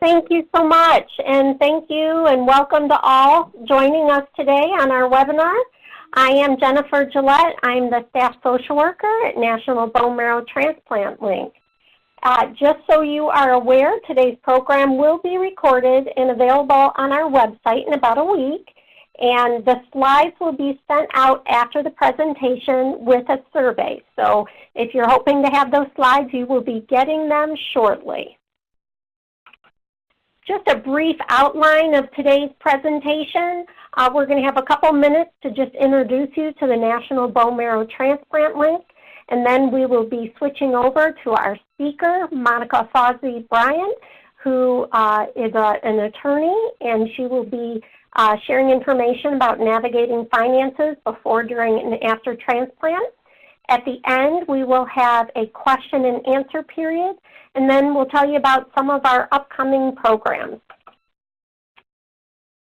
Thank you so much, and thank you and welcome to all joining us today on our webinar. I am Jennifer Gillette. I'm the staff social worker at National Bone Marrow Transplant Link. Just so you are aware, today's program will be recorded and available on our website in about a week, and the slides will be sent out after the presentation with a survey. So if you're hoping to have those slides, you will be getting them shortly. Just a brief outline of today's presentation. We're going to have a couple minutes to just introduce you to the National Bone Marrow Transplant Link, and then we will be switching over to our speaker, Monica Fawzy Bryant, who is an attorney, and she will be sharing information about navigating finances before, during, and after transplant. At the end, we will have a question and answer period, and then we'll tell you about some of our upcoming programs.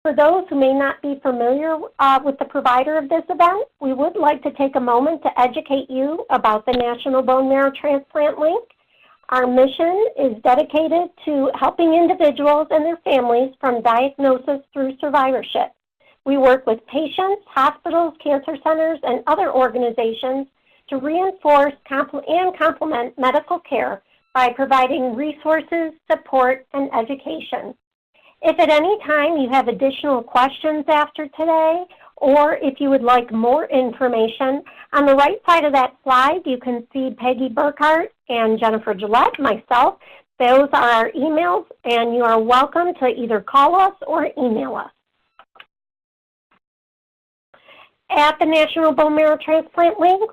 For those who may not be familiar with the provider of this event, we would like to take a moment to educate you about the National Bone Marrow Transplant Link. Our mission is dedicated to helping individuals and their families from diagnosis through survivorship. We work with patients, hospitals, cancer centers, and other organizations to reinforce and complement medical care by providing resources, support, and education. If at any time you have additional questions after today, or if you would like more information, on the right side of that slide you can see Peggy Burkhart and Jennifer Gillette, myself. Those are our emails, and you are welcome to either call us or email us. At the National Bone Marrow Transplant Link,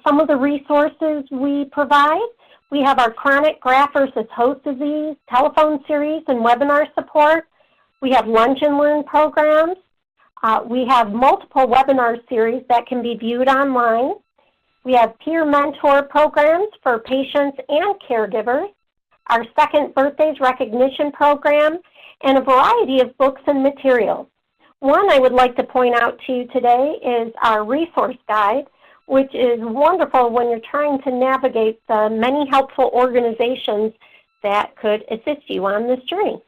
some of the resources we provide: we have our chronic graft versus host disease telephone series and webinar support. We have lunch and learn programs. We have multiple webinar series that can be viewed online. We have peer mentor programs for patients and caregivers, our second birthdays recognition program, and a variety of books and materials. One I would like to point out to you today is our resource guide, which is wonderful when you're trying to navigate the many helpful organizations that could assist you on this journey.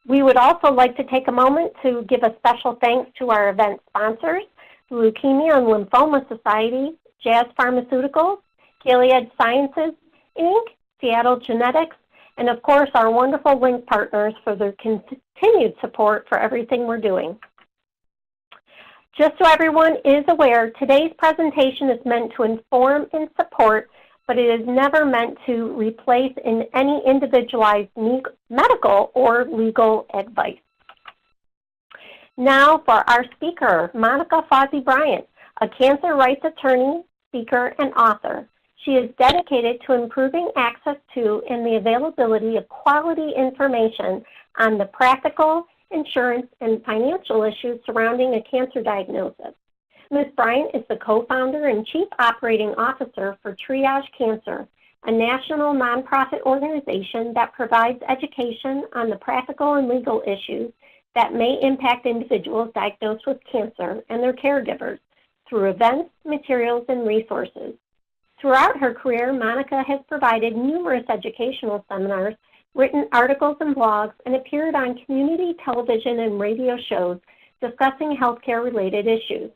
We would also like to take a moment to give a special thanks to our event sponsors: Leukemia and Lymphoma Society, Jazz Pharmaceuticals, Gilead Sciences, Inc., Seattle Genetics, and of course our wonderful link partners for their continued support for everything we're doing. Just so everyone is aware, today's presentation is meant to inform and support, but it is never meant to replace in any individualized medical or legal advice. Now for our speaker, Monica Fawzy Bryant, a cancer rights attorney, speaker, and author. She is dedicated to improving access to and the availability of quality information on the practical, insurance, and financial issues surrounding a cancer diagnosis. Ms. Bryant is the co-founder and chief operating officer for Triage Cancer, a national nonprofit organization that provides education on the practical and legal issues that may impact individuals diagnosed with cancer and their caregivers through events, materials, and resources. Throughout her career, Monica has provided numerous educational seminars, written articles and blogs, and appeared on community television and radio shows discussing healthcare-related issues.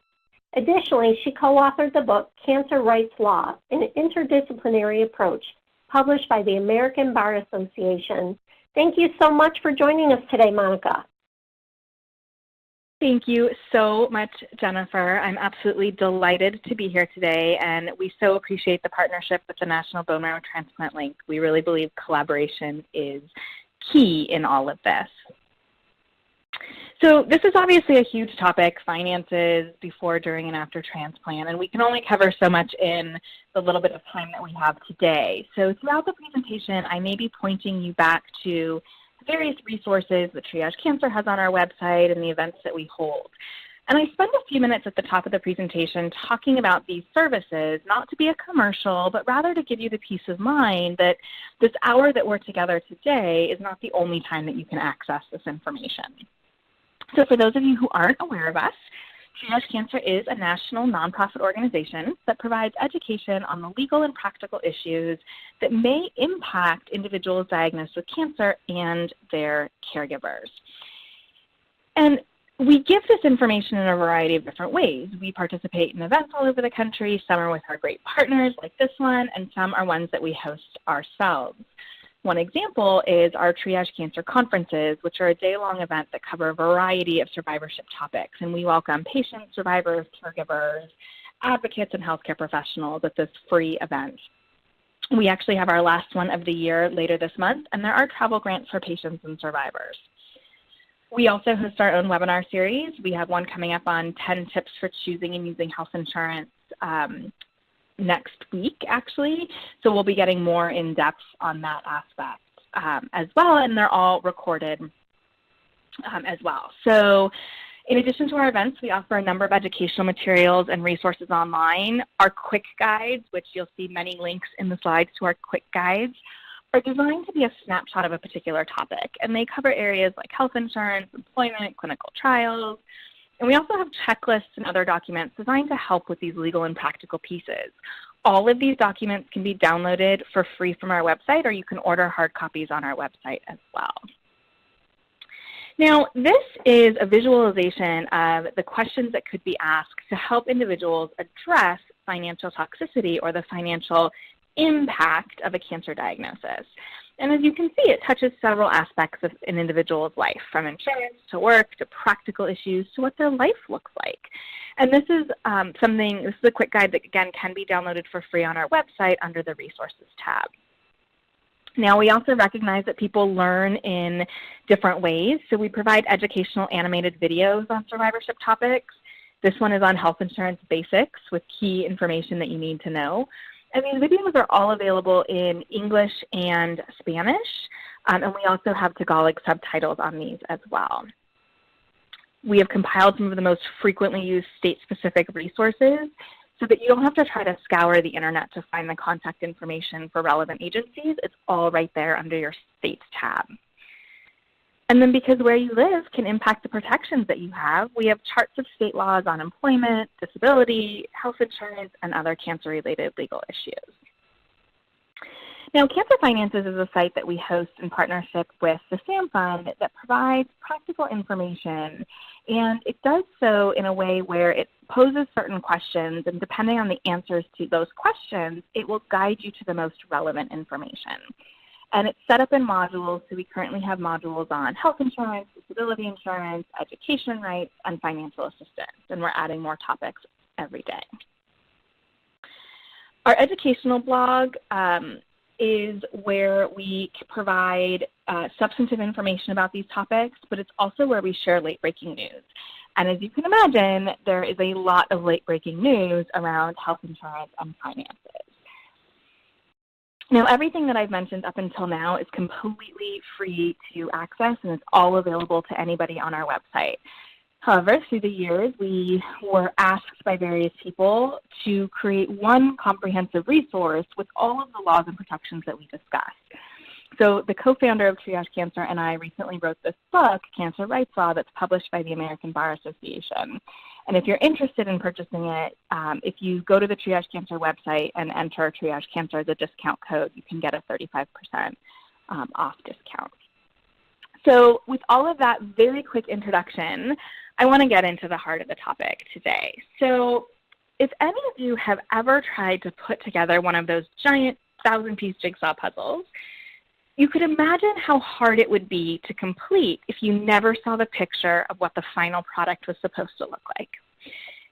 Additionally, she co-authored the book Cancer Rights Law, an interdisciplinary approach, published by the American Bar Association. Thank you so much for joining us today, Monica. Thank you so much, Jennifer. I'm absolutely delighted to be here today, and we so appreciate the partnership with the National Bone Marrow Transplant Link. We really believe collaboration is key in all of this. So this is obviously a huge topic: finances before, during, and after transplant, and we can only cover so much in the little bit of time that we have today. So throughout the presentation, I may be pointing you back to various resources that Triage Cancer has on our website and the events that we hold. And I spend a few minutes at the top of the presentation talking about these services, not to be a commercial, but rather to give you the peace of mind that this hour that we're together today is not the only time that you can access this information. So for those of you who aren't aware of us, Triage Cancer is a national nonprofit organization that provides education on the legal and practical issues that may impact individuals diagnosed with cancer and their caregivers. And we give this information in a variety of different ways. We participate in events all over the country. Some are with our great partners like this one, and some are ones that we host ourselves. One example is our Triage Cancer conferences, which are a day-long event that cover a variety of survivorship topics. And we welcome patients, survivors, caregivers, advocates, and healthcare professionals at this free event. We actually have our last one of the year later this month, and there are travel grants for patients and survivors. We also host our own webinar series. We have one coming up on 10 tips for choosing and using health insurance next week, actually. So we'll be getting more in depth on that aspect as well, and they're all recorded as well. So in addition to our events, we offer a number of educational materials and resources online. Our quick guides, which you'll see many links in the slides to our quick guides, are designed to be a snapshot of a particular topic, and they cover areas like health insurance, employment, clinical trials, and we also have checklists and other documents designed to help with these legal and practical pieces. All of these documents can be downloaded for free from our website, or you can order hard copies on our website as well. Now, this is a visualization of the questions that could be asked to help individuals address financial toxicity or the financial impact of a cancer diagnosis. And as you can see, it touches several aspects of an individual's life, from insurance to work to practical issues to what their life looks like. And this is this is a quick guide that, again, can be downloaded for free on our website under the Resources tab. Now, we also recognize that people learn in different ways, so we provide educational animated videos on survivorship topics. This one is on health insurance basics with key information that you need to know. And these videos are all available in English and Spanish, and we also have Tagalog subtitles on these as well. We have compiled some of the most frequently used state-specific resources so that you don't have to try to scour the internet to find the contact information for relevant agencies. It's all right there under your States tab. And then because where you live can impact the protections that you have, we have charts of state laws on employment, disability, health insurance, and other cancer-related legal issues. Now, Cancer Finances is a site that we host in partnership with the SAM Fund that provides practical information, and it does so in a way where it poses certain questions, and depending on the answers to those questions, it will guide you to the most relevant information. And it's set up in modules, so we currently have modules on health insurance, disability insurance, education rights, and financial assistance, and we're adding more topics every day. Our educational blog is where we provide substantive information about these topics, but it's also where we share late-breaking news. And as you can imagine, there is a lot of late-breaking news around health insurance and finances. Now, everything that I've mentioned up until now is completely free to access, and it's all available to anybody on our website. However, through the years, we were asked by various people to create one comprehensive resource with all of the laws and protections that we discussed. So the co-founder of Triage Cancer and I recently wrote this book, Cancer Rights Law, that's published by the American Bar Association. And if you're interested in purchasing it, if you go to the Triage Cancer website and enter Triage Cancer as a discount code, you can get a 35% off discount. So with all of that very quick introduction, I want to get into the heart of the topic today. So if any of you have ever tried to put together one of those giant 1,000-piece jigsaw puzzles, you could imagine how hard it would be to complete if you never saw the picture of what the final product was supposed to look like.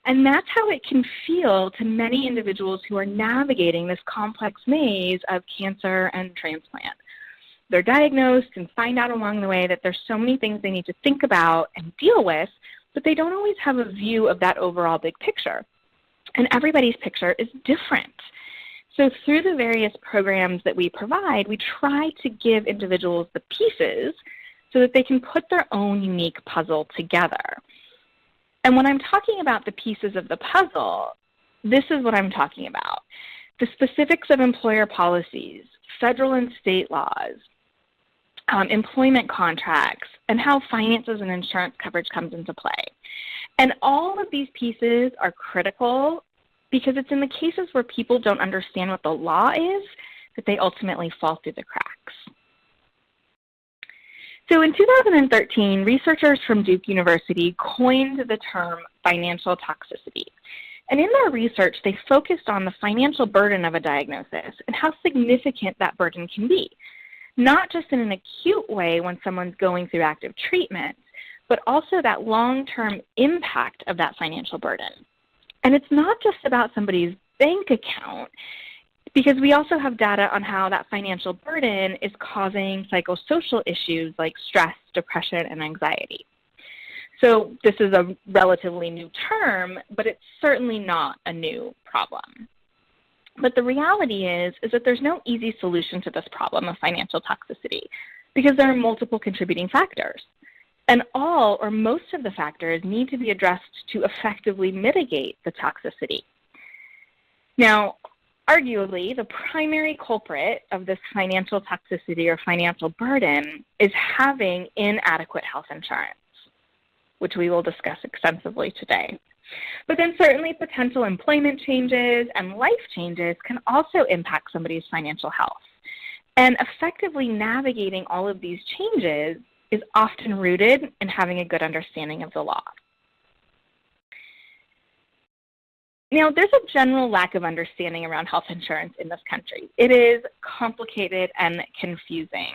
And that's how it can feel to many individuals who are navigating this complex maze of cancer and transplant. They're diagnosed and find out along the way that there's so many things they need to think about and deal with, but they don't always have a view of that overall big picture. And everybody's picture is different. So through the various programs that we provide, we try to give individuals the pieces so that they can put their own unique puzzle together. And when I'm talking about the pieces of the puzzle, this is what I'm talking about. The specifics of employer policies, federal and state laws, employment contracts, and how finances and insurance coverage comes into play. And all of these pieces are critical because it's in the cases where people don't understand what the law is that they ultimately fall through the cracks. So in 2013, researchers from Duke University coined the term financial toxicity. And in their research, they focused on the financial burden of a diagnosis and how significant that burden can be, not just in an acute way when someone's going through active treatment, but also that long-term impact of that financial burden. And it's not just about somebody's bank account, because we also have data on how that financial burden is causing psychosocial issues like stress, depression, and anxiety. So this is a relatively new term, but it's certainly not a new problem. But the reality is that there's no easy solution to this problem of financial toxicity because there are multiple contributing factors. And all or most of the factors need to be addressed to effectively mitigate the toxicity. Now, arguably, the primary culprit of this financial toxicity or financial burden is having inadequate health insurance, which we will discuss extensively today. But then certainly potential employment changes and life changes can also impact somebody's financial health. And effectively navigating all of these changes is often rooted in having a good understanding of the law. Now, there's a general lack of understanding around health insurance in this country. It is complicated and confusing.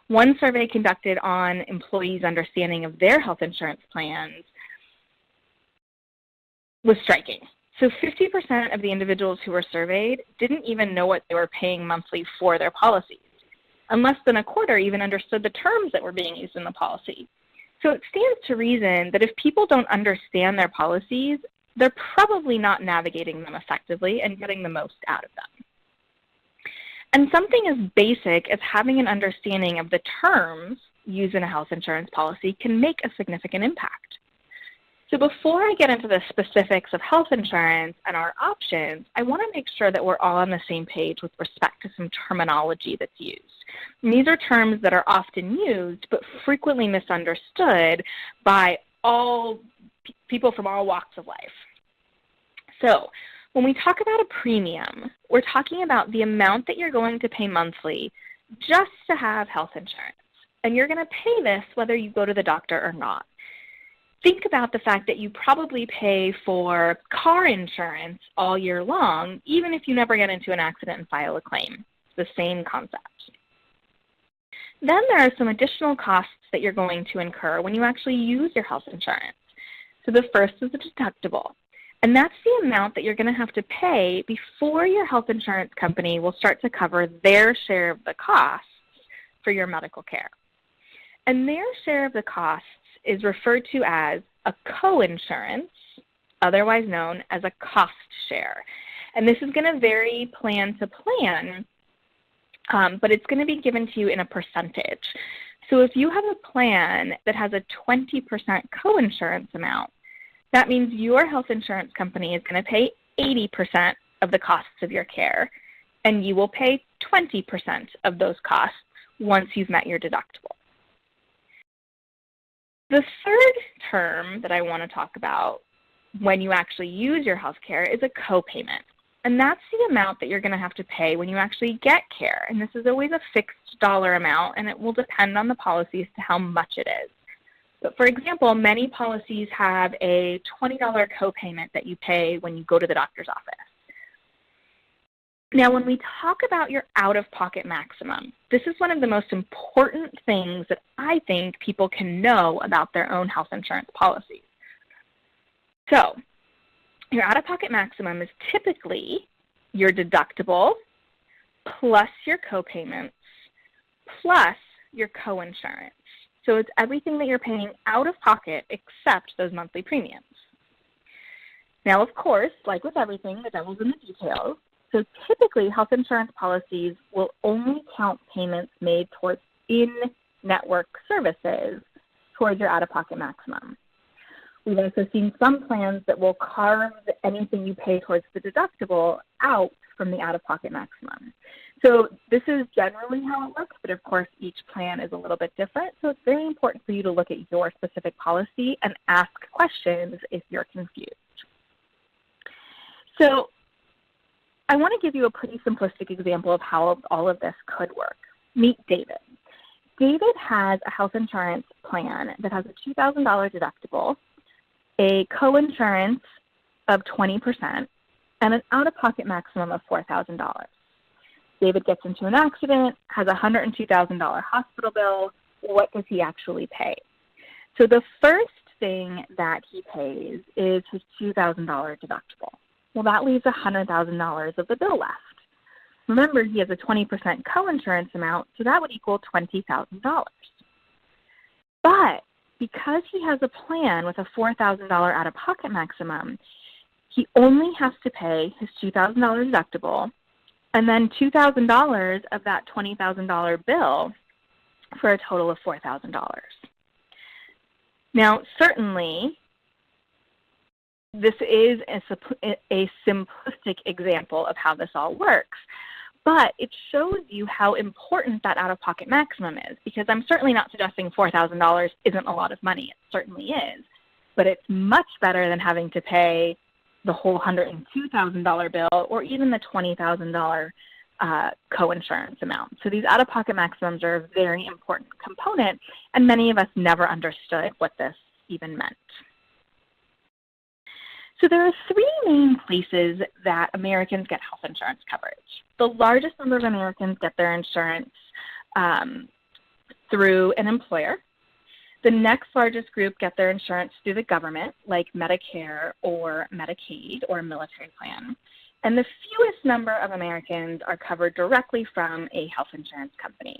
One survey conducted on employees' understanding of their health insurance plans was striking. So 50% of the individuals who were surveyed didn't even know what they were paying monthly for their policies, and less than a quarter even understood the terms that were being used in the policy. So it stands to reason that if people don't understand their policies, they're probably not navigating them effectively and getting the most out of them. And something as basic as having an understanding of the terms used in a health insurance policy can make a significant impact. So before I get into the specifics of health insurance and our options, I want to make sure that we're all on the same page with respect to some terminology that's used. And these are terms that are often used but frequently misunderstood by all people from all walks of life. So when we talk about a premium, we're talking about the amount that you're going to pay monthly just to have health insurance. And you're going to pay this whether you go to the doctor or not. Think about the fact that you probably pay for car insurance all year long, even if you never get into an accident and file a claim. It's the same concept. Then there are some additional costs that you're going to incur when you actually use your health insurance. So the first is the deductible. And that's the amount that you're going to have to pay before your health insurance company will start to cover their share of the costs for your medical care. And their share of the costs is referred to as a co-insurance, otherwise known as a cost share. And this is going to vary plan to plan, but it's going to be given to you in a percentage. So if you have a plan that has a 20% co-insurance amount, that means your health insurance company is going to pay 80% of the costs of your care, and you will pay 20% of those costs once you've met your deductible. The third term that I want to talk about when you actually use your health care is a copayment. And that's the amount that you're going to have to pay when you actually get care. And this is always a fixed dollar amount, and it will depend on the policy as to how much it is. But for example, many policies have a $20 copayment that you pay when you go to the doctor's office. Now, when we talk about your out-of-pocket maximum, this is one of the most important things that I think people can know about their own health insurance policies. So, your out-of-pocket maximum is typically your deductible plus your copayments plus your coinsurance. So it's everything that you're paying out of pocket except those monthly premiums. Now, of course, like with everything, the devil's in the details. So typically, health insurance policies will only count payments made towards in-network services towards your out-of-pocket maximum. We've also seen some plans that will carve anything you pay towards the deductible out from the out-of-pocket maximum. So this is generally how it works, but of course each plan is a little bit different. So it's very important for you to look at your specific policy and ask questions if you're confused. So I want to give you a pretty simplistic example of how all of this could work. Meet David. David has a health insurance plan that has a $2,000 deductible, a co-insurance of 20%, and an out-of-pocket maximum of $4,000. David gets into an accident, has a $102,000 hospital bill. What does he actually pay? So the first thing that he pays is his $2,000 deductible. Well, that leaves $100,000 of the bill left. Remember, he has a 20% co-insurance amount, so that would equal $20,000. But because he has a plan with a $4,000 out-of-pocket maximum, he only has to pay his $2,000 deductible and then $2,000 of that $20,000 bill for a total of $4,000. Now, certainly, this is a simplistic example of how this all works, but it shows you how important that out-of-pocket maximum is, because I'm certainly not suggesting $4,000 isn't a lot of money. It certainly is, but it's much better than having to pay the whole $102,000 bill or even the $20,000 co-insurance amount. So these out-of-pocket maximums are a very important component, and many of us never understood what this even meant. So there are three main places that Americans get health insurance coverage. The largest number of Americans get their insurance through an employer. The next largest group get their insurance through the government, like Medicare or Medicaid or a military plan. And the fewest number of Americans are covered directly from a health insurance company.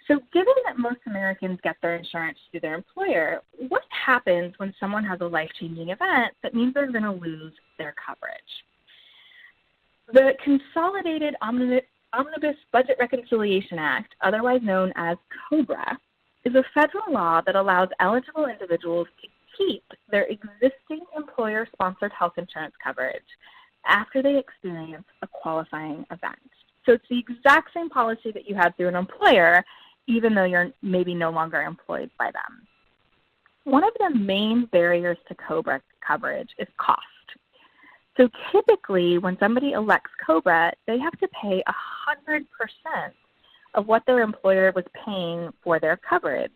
So given that most Americans get their insurance through their employer, what happens when someone has a life-changing event that means they're going to lose their coverage? The Consolidated Omnibus Budget Reconciliation Act, otherwise known as Cobra, is a federal law that allows eligible individuals to keep their existing employer-sponsored health insurance coverage after they experience a qualifying event. So it's the exact same policy that you had through an employer, even though you're maybe no longer employed by them. One of the main barriers to Cobra coverage is cost. So typically, when somebody elects Cobra, they have to pay 100% of what their employer was paying for their coverage,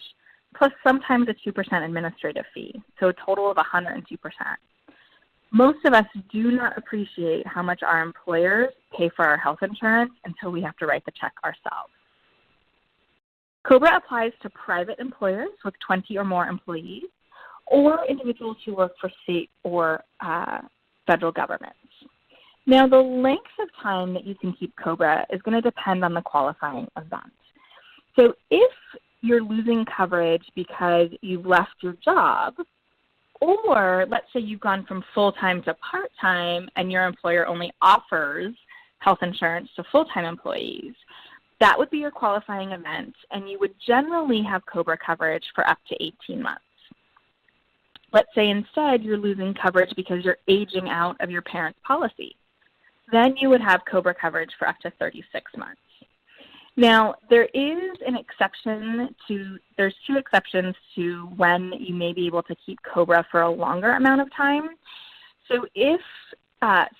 plus sometimes a 2% administrative fee, so a total of 102%. Most of us do not appreciate how much our employers pay for our health insurance until we have to write the check ourselves. Cobra applies to private employers with 20 or more employees, or individuals who work for state or federal governments. Now, the length of time that you can keep Cobra is going to depend on the qualifying event. So if you're losing coverage because you've left your job, or let's say you've gone from full-time to part-time and your employer only offers health insurance to full-time employees, that would be your qualifying event, and you would generally have Cobra coverage for up to 18 months. Let's say instead you're losing coverage because you're aging out of your parent's policy. Then you would have Cobra coverage for up to 36 months. Now, there's two exceptions to when you may be able to keep Cobra for a longer amount of time. So if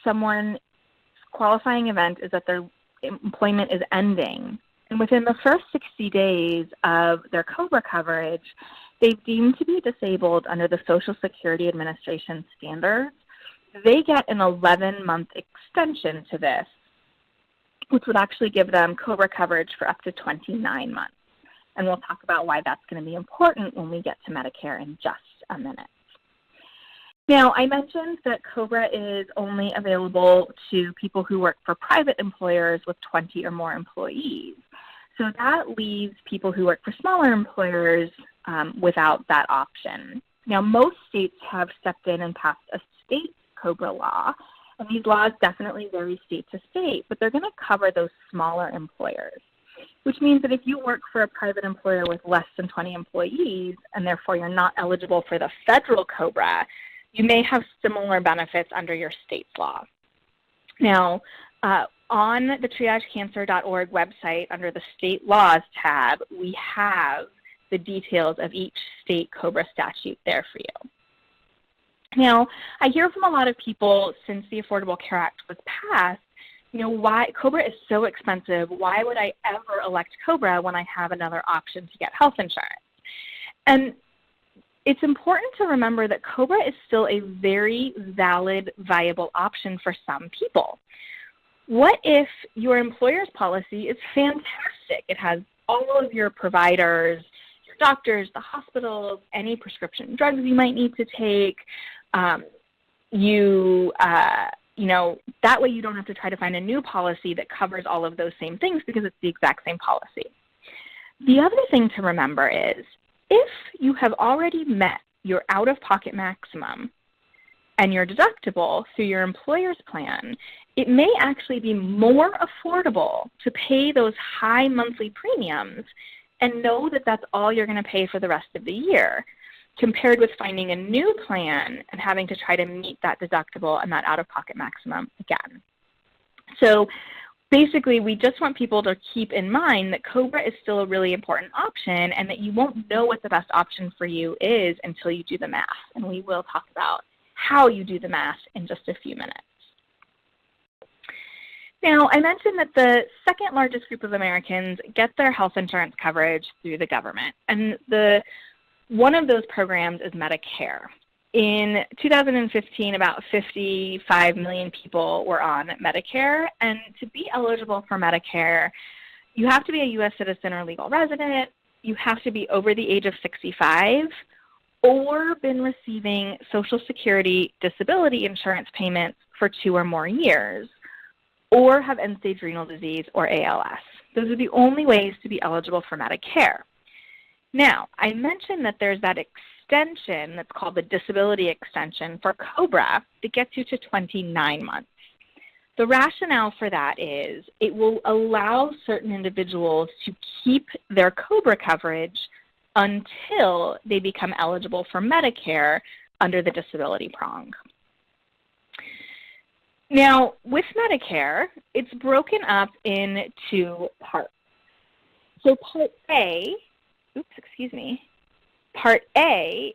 someone's qualifying event is that their employment is ending, and within the first 60 days of their Cobra coverage, they've deemed to be disabled under the Social Security Administration standards, they get an 11-month extension to this, which would actually give them Cobra coverage for up to 29 months. And we'll talk about why that's going to be important when we get to Medicare in just a minute. Now, I mentioned that Cobra is only available to people who work for private employers with 20 or more employees. So that leaves people who work for smaller employers without that option. Now, most states have stepped in and passed a state Cobra law, and these laws definitely vary state to state, but they're going to cover those smaller employers. which means that if you work for a private employer with less than 20 employees and therefore you're not eligible for the federal Cobra, you may have similar benefits under your state's law. Now, on the triagecancer.org website under the state laws tab, we have the details of each state Cobra statute there for you. Now, I hear from a lot of people since the Affordable Care Act was passed, why Cobra is so expensive. Why would I ever elect Cobra when I have another option to get health insurance? And it's important to remember that Cobra is still a very valid, viable option for some people. What if your employer's policy is fantastic? It has all of your providers, your doctors, the hospitals, any prescription drugs you might need to take. That way you don't have to try to find a new policy that covers all of those same things because it's the exact same policy. The other thing to remember is if you have already met your out-of-pocket maximum and your deductible through your employer's plan, it may actually be more affordable to pay those high monthly premiums and know that that's all you're going to pay for the rest of the year, compared with finding a new plan and having to try to meet that deductible and that out-of-pocket maximum again. So basically, we just want people to keep in mind that Cobra is still a really important option and that you won't know what the best option for you is until you do the math. And we will talk about how you do the math in just a few minutes. Now, I mentioned that the second largest group of Americans get their health insurance coverage through the government. And one of those programs is Medicare. In 2015, about 55 million people were on Medicare, and to be eligible for Medicare, you have to be a U.S. citizen or legal resident, you have to be over the age of 65, or been receiving Social Security disability insurance payments for 2 or more years, or have end-stage renal disease or ALS. Those are the only ways to be eligible for Medicare. Now, I mentioned that there's that extension that's called the disability extension for Cobra that gets you to 29 months. The rationale for that is it will allow certain individuals to keep their Cobra coverage until they become eligible for Medicare under the disability prong. Now, with Medicare, it's broken up into parts. So Part A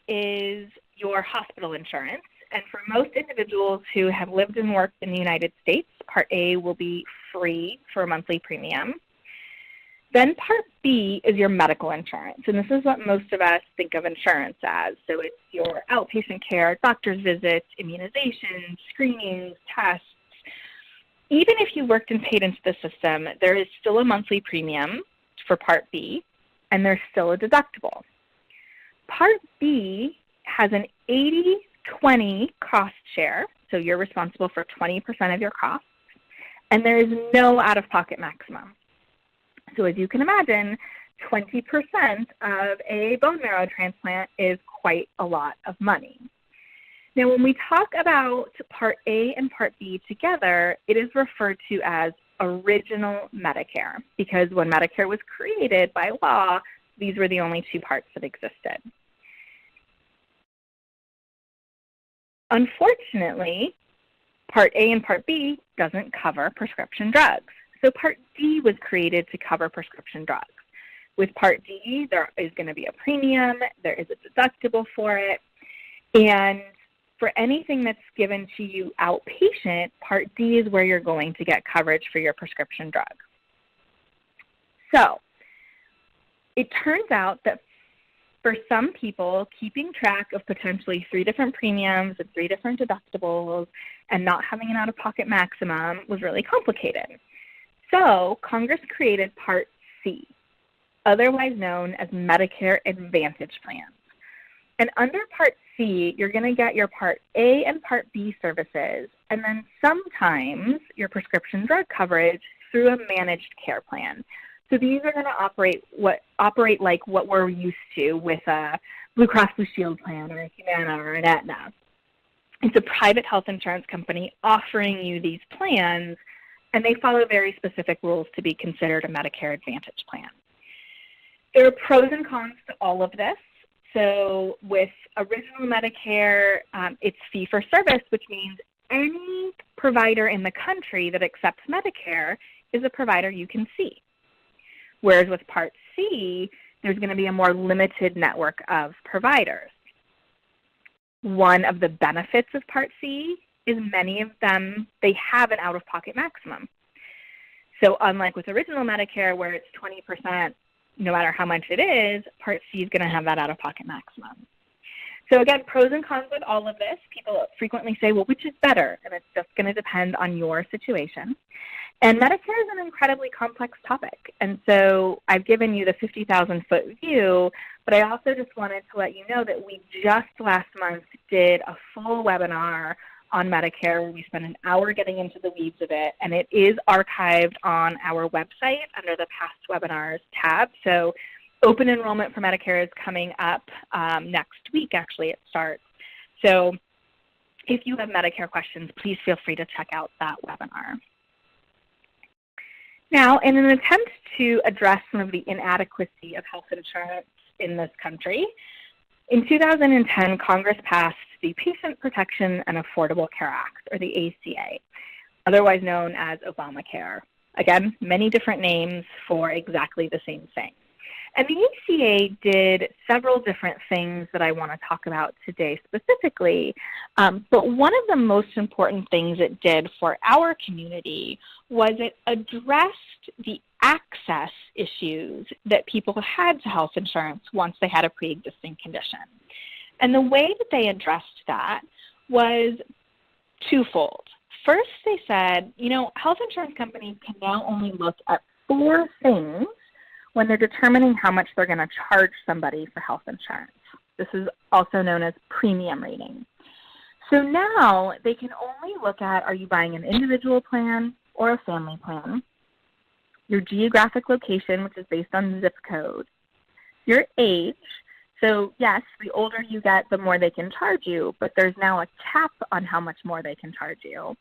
is your hospital insurance, and for most individuals who have lived and worked in the United States, Part A will be free for a monthly premium. Then Part B is your medical insurance, and this is what most of us think of insurance as. So it's your outpatient care, doctor's visits, immunizations, screenings, tests. Even if you worked and paid into the system, there is still a monthly premium for Part B, and there's still a deductible. Part B has an 80-20 cost share, so you're responsible for 20% of your costs, and there is no out-of-pocket maximum. So as you can imagine, 20% of a bone marrow transplant is quite a lot of money. Now, when we talk about Part A and Part B together, it is referred to as original Medicare, because when Medicare was created by law, these were the only 2 parts that existed. Unfortunately, Part A and Part B doesn't cover prescription drugs. So Part D was created to cover prescription drugs. With Part D, there is going to be a premium, there is a deductible for it, and for anything that's given to you outpatient, Part D is where you're going to get coverage for your prescription drug. So it turns out that for some people, keeping track of potentially 3 different premiums and 3 different deductibles and not having an out-of-pocket maximum was really complicated. So Congress created Part C, otherwise known as Medicare Advantage plans. And under Part C, you're going to get your Part A and Part B services, and then sometimes your prescription drug coverage through a managed care plan. So these are going to operate like what we're used to with a Blue Cross Blue Shield plan or a Humana or an Aetna. It's a private health insurance company offering you these plans and they follow very specific rules to be considered a Medicare Advantage plan. There are pros and cons to all of this. So with original Medicare, it's fee-for-service, which means any provider in the country that accepts Medicare is a provider you can see. Whereas with Part C, there's going to be a more limited network of providers. One of the benefits of Part C is many of them, they have an out-of-pocket maximum. So unlike with original Medicare where it's 20%, no matter how much it is, Part C is going to have that out-of-pocket maximum. So again, pros and cons with all of this. People frequently say, well, which is better? And it's just going to depend on your situation. And Medicare is an incredibly complex topic. And so I've given you the 50,000-foot view, but I also just wanted to let you know that we just last month did a full webinar on Medicare where we spent an hour getting into the weeds of it, and it is archived on our website under the Past Webinars tab. So open enrollment for Medicare is coming up next week, actually it starts. So if you have Medicare questions, please feel free to check out that webinar. Now, in an attempt to address some of the inadequacy of health insurance in this country, in 2010, Congress passed the Patient Protection and Affordable Care Act, or the ACA, otherwise known as Obamacare. Again, many different names for exactly the same thing. And the ACA did several different things that I want to talk about today specifically, but one of the most important things it did for our community was it addressed the access issues that people had to health insurance once they had a pre-existing condition. And the way that they addressed that was twofold. First, they said, you know, health insurance companies can now only look at 4 things when they're determining how much they're going to charge somebody for health insurance. This is also known as premium rating. So now they can only look at, are you buying an individual plan or a family plan, your geographic location, which is based on zip code, your age. So yes, the older you get, the more they can charge you, but there's now a cap on how much more they can charge you.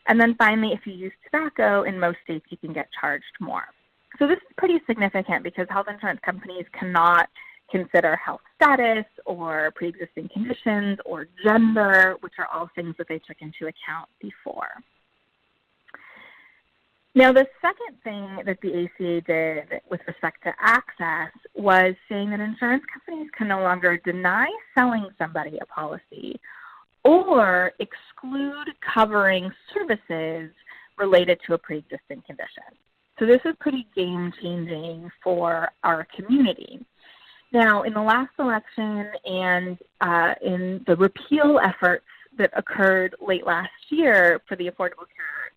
And then finally, if you use tobacco, in most states you can get charged more. So this is pretty significant because health insurance companies cannot consider health status or pre-existing conditions or gender, which are all things that they took into account before. Now, the second thing that the ACA did with respect to access was saying that insurance companies can no longer deny selling somebody a policy or exclude covering services related to a pre-existing condition. So this is pretty game-changing for our community. Now, in the last election and in the repeal efforts that occurred late last year for the Affordable Care Act,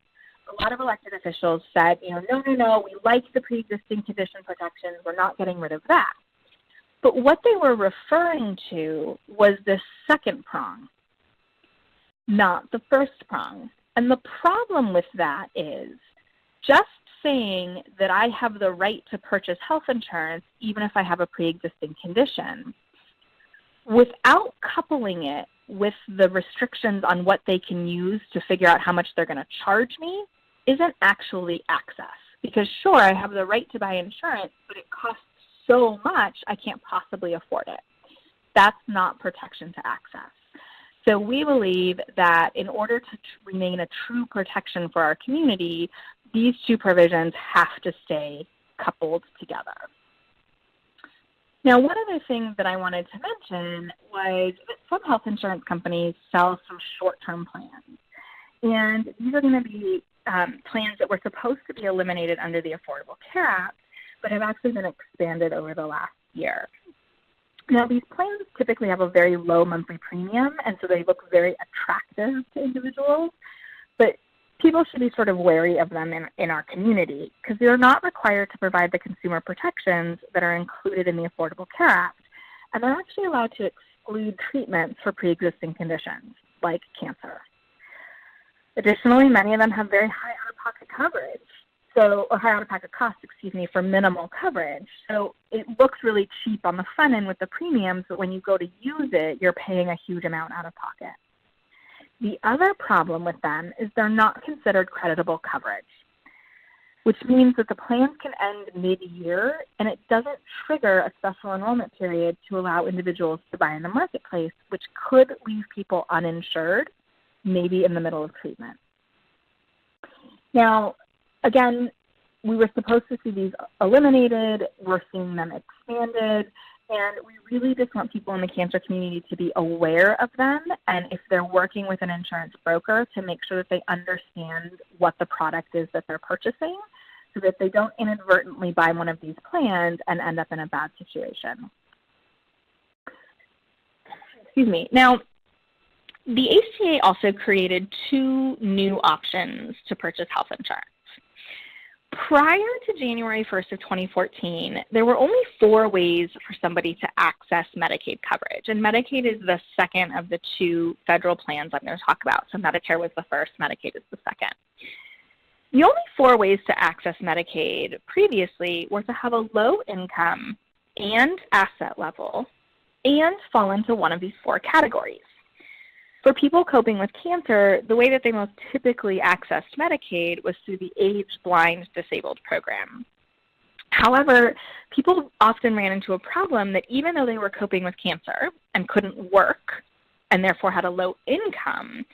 a lot of elected officials said, you know, no, we like the pre-existing condition protections, we're not getting rid of that. But what they were referring to was the second prong, not the first prong. And the problem with that is just saying that I have the right to purchase health insurance even if I have a pre-existing condition, without coupling it with the restrictions on what they can use to figure out how much they're going to charge me, isn't actually access. Because sure, I have the right to buy insurance, but it costs so much I can't possibly afford it. That's not protection to access. So we believe that in order to remain a true protection for our community, these two provisions have to stay coupled together. Now, one of the things that I wanted to mention was that some health insurance companies sell some short-term plans. And these are going to be plans that were supposed to be eliminated under the Affordable Care Act, but have actually been expanded over the last year. Now, these plans typically have a very low monthly premium, and so they look very attractive to individuals, but people should be sort of wary of them in our community because they're not required to provide the consumer protections that are included in the Affordable Care Act, and they're actually allowed to exclude treatments for pre-existing conditions like cancer. Additionally, many of them have very high out-of-pocket coverage, or high out-of-pocket costs, for minimal coverage. So it looks really cheap on the front end with the premiums, but when you go to use it, you're paying a huge amount out of pocket. The other problem with them is they're not considered creditable coverage, which means that the plans can end mid-year and it doesn't trigger a special enrollment period to allow individuals to buy in the marketplace, which could leave people uninsured, maybe in the middle of treatment. Now, again, we were supposed to see these eliminated, we're seeing them expanded, and we really just want people in the cancer community to be aware of them, and if they're working with an insurance broker, to make sure that they understand what the product is that they're purchasing so that they don't inadvertently buy one of these plans and end up in a bad situation. Excuse me. Now, the ACA also created 2 new options to purchase health insurance. Prior to January 1st of 2014, there were only 4 ways for somebody to access Medicaid coverage, and Medicaid is the second of the 2 federal plans I'm going to talk about. So Medicare was the first, Medicaid is the second. The only 4 ways to access Medicaid previously were to have a low income and asset level and fall into one of these 4 categories. For people coping with cancer, the way that they most typically accessed Medicaid was through the age-blind disabled program. However, people often ran into a problem that even though they were coping with cancer and couldn't work and therefore had a low income,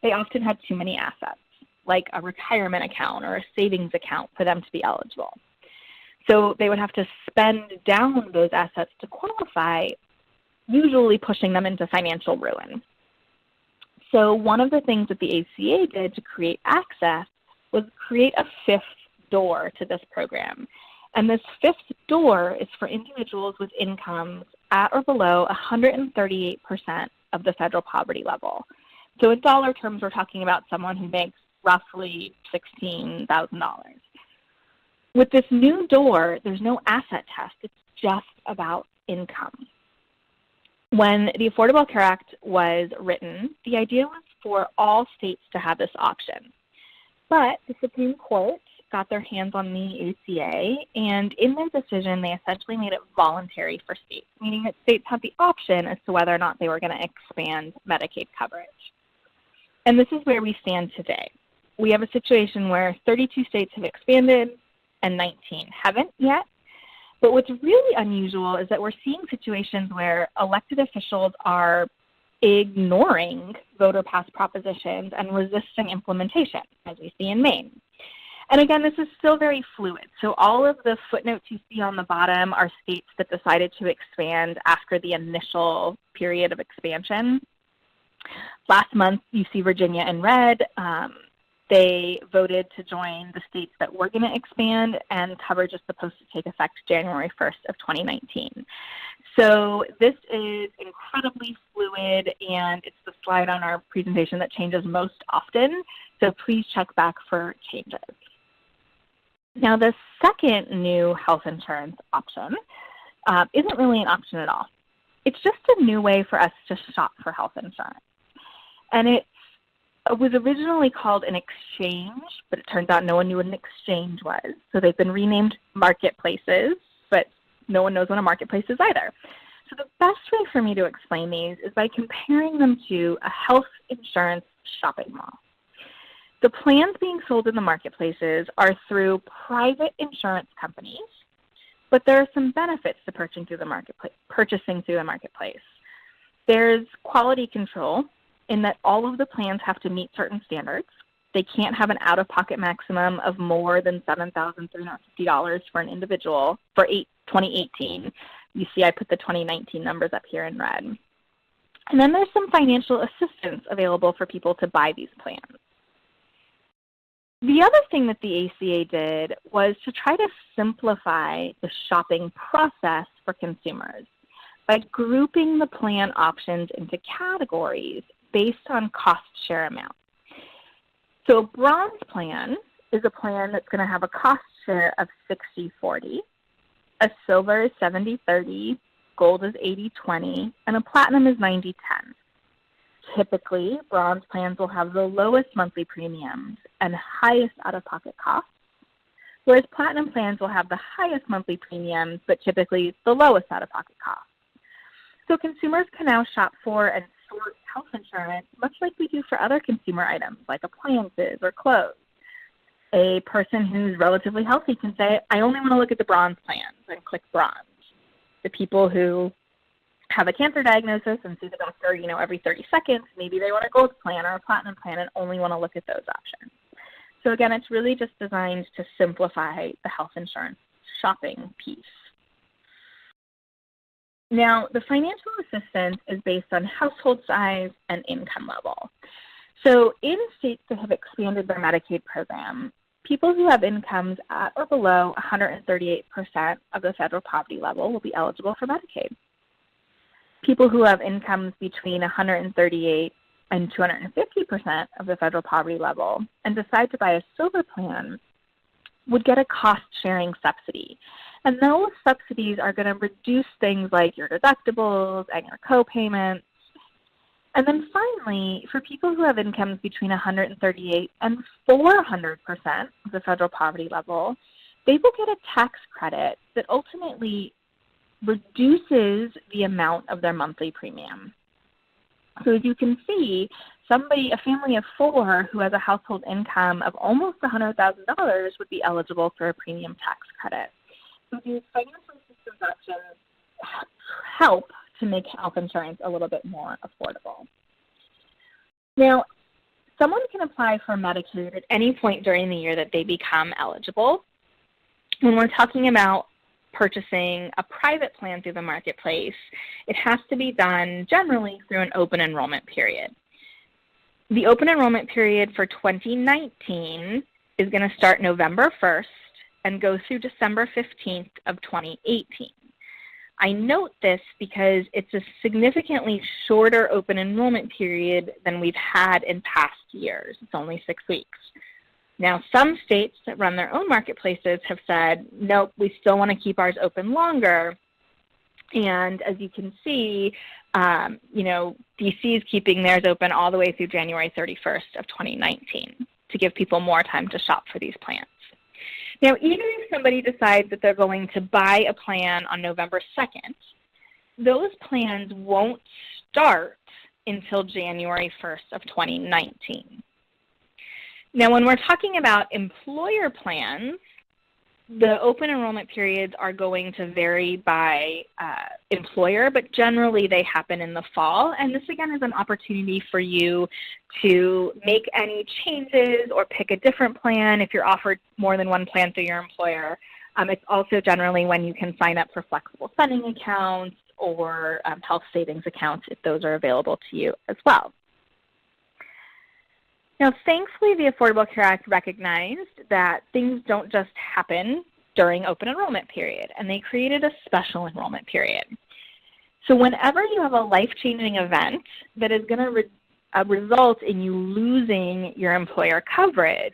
they often had too many assets, like a retirement account or a savings account for them to be eligible. So they would have to spend down those assets to qualify, usually pushing them into financial ruin. So one of the things that the ACA did to create access was create a 5th door to this program. And this 5th door is for individuals with incomes at or below 138% of the federal poverty level. So in dollar terms, we're talking about someone who makes roughly $16,000. With this new door, there's no asset test. It's just about income. When the Affordable Care Act was written, the idea was for all states to have this option. But the Supreme Court got their hands on the ACA, and in their decision, they essentially made it voluntary for states, meaning that states had the option as to whether or not they were going to expand Medicaid coverage. And this is where we stand today. We have a situation where 32 states have expanded and 19 haven't yet. But what's really unusual is that we're seeing situations where elected officials are ignoring voter-passed propositions and resisting implementation, as we see in Maine. And again, this is still very fluid. So all of the footnotes you see on the bottom are states that decided to expand after the initial period of expansion. Last month, you see Virginia in red. They voted to join the states that were going to expand, and coverage is supposed to take effect January 1st of 2019. So this is incredibly fluid, and it's the slide on our presentation that changes most often. So please check back for changes. Now, the second new health insurance option isn't really an option at all. It's just a new way for us to shop for health insurance. And it was originally called an exchange, but it turns out no one knew what an exchange was. So they've been renamed marketplaces, but no one knows what a marketplace is either. So the best way for me to explain these is by comparing them to a health insurance shopping mall. The plans being sold in the marketplaces are through private insurance companies, but there are some benefits to purchasing through the marketplace. There's quality control, in that all of the plans have to meet certain standards. They can't have an out-of-pocket maximum of more than $7,350 for an individual for 2018. You see I put the 2019 numbers up here in red. And then there's some financial assistance available for people to buy these plans. The other thing that the ACA did was to try to simplify the shopping process for consumers by grouping the plan options into categories based on cost share amount. So a bronze plan is a plan that's going to have a cost share of 60-40, a silver is 70-30, gold is 80-20, and a platinum is 90-10. Typically, bronze plans will have the lowest monthly premiums and highest out-of-pocket costs, whereas platinum plans will have the highest monthly premiums, but typically the lowest out-of-pocket costs. So consumers can now shop for and sort health insurance much like we do for other consumer items like appliances or clothes. A person who's relatively healthy can say, I only want to look at the bronze plans and click bronze. The people who have a cancer diagnosis and see the doctor, every 30 seconds, maybe they want a gold plan or a platinum plan and only want to look at those options. So again, it's really just designed to simplify the health insurance shopping piece. Now, the financial assistance is based on household size and income level. So in states that have expanded their Medicaid program, people who have incomes at or below 138% of the federal poverty level will be eligible for Medicaid. People who have incomes between 138 and 250% of the federal poverty level and decide to buy a silver plan would get a cost-sharing subsidy. And those subsidies are going to reduce things like your deductibles and your co-payments. And then finally, for people who have incomes between 138 and 400% of the federal poverty level, they will get a tax credit that ultimately reduces the amount of their monthly premium. So as you can see, a family of 4 who has a household income of almost $100,000 would be eligible for a premium tax credit. So these financial assistance options help to make health insurance a little bit more affordable. Now, someone can apply for Medicaid at any point during the year that they become eligible. When we're talking about purchasing a private plan through the marketplace, it has to be done generally through an open enrollment period. The open enrollment period for 2019 is going to start November 1st and go through December 15th of 2018. I note this because it's a significantly shorter open enrollment period than we've had in past years. It's only 6 weeks. Now, some states that run their own marketplaces have said, nope, we still want to keep ours open longer. And as you can see, DC is keeping theirs open all the way through January 31st of 2019 to give people more time to shop for these plans. Now, even if somebody decides that they're going to buy a plan on November 2nd, those plans won't start until January 1st of 2019. Now, when we're talking about employer plans, the open enrollment periods are going to vary by employer, but generally they happen in the fall. And this, again, is an opportunity for you to make any changes or pick a different plan if you're offered more than one plan through your employer. It's also generally when you can sign up for flexible spending accounts or health savings accounts if those are available to you as well. Now, thankfully, the Affordable Care Act recognized that things don't just happen during open enrollment period, and they created a special enrollment period. So whenever you have a life-changing event that is going to result in you losing your employer coverage,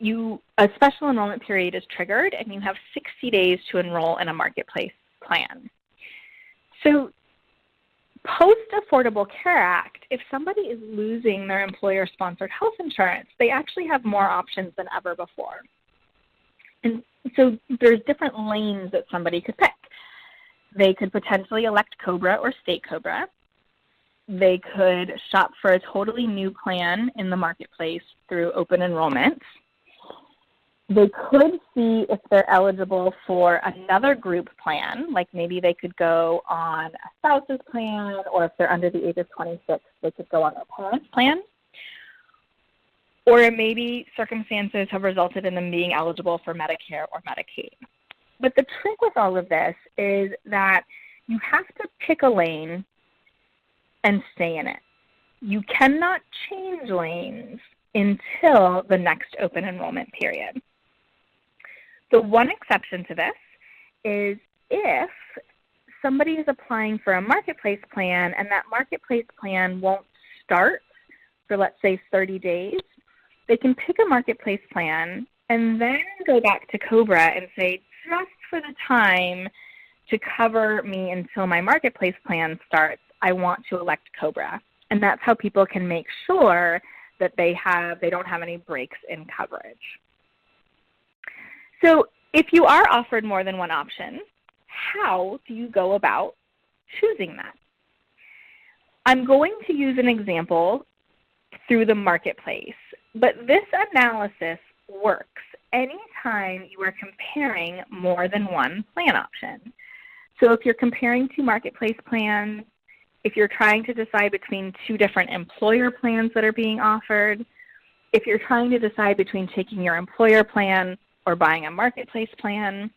a special enrollment period is triggered, and you have 60 days to enroll in a marketplace plan. So post-Affordable Care Act, if somebody is losing their employer-sponsored health insurance, they actually have more options than ever before. And so there's different lanes that somebody could pick. They could potentially elect Cobra or state Cobra. They could shop for a totally new plan in the marketplace through open enrollment. They could see if they're eligible for another group plan, like maybe they could go on a spouse's plan, or if they're under the age of 26, they could go on a parent's plan. Or maybe circumstances have resulted in them being eligible for Medicare or Medicaid. But the trick with all of this is that you have to pick a lane and stay in it. You cannot change lanes until the next open enrollment period. The one exception to this is if somebody is applying for a marketplace plan and that marketplace plan won't start for, let's say, 30 days, they can pick a marketplace plan and then go back to Cobra and say, just for the time to cover me until my marketplace plan starts, I want to elect Cobra. And that's how people can make sure that they don't have any breaks in coverage. So if you are offered more than one option, how do you go about choosing that? I'm going to use an example through the marketplace, but this analysis works anytime you are comparing more than one plan option. So if you're comparing two marketplace plans, if you're trying to decide between two different employer plans that are being offered, if you're trying to decide between taking your employer plan or buying a marketplace plan,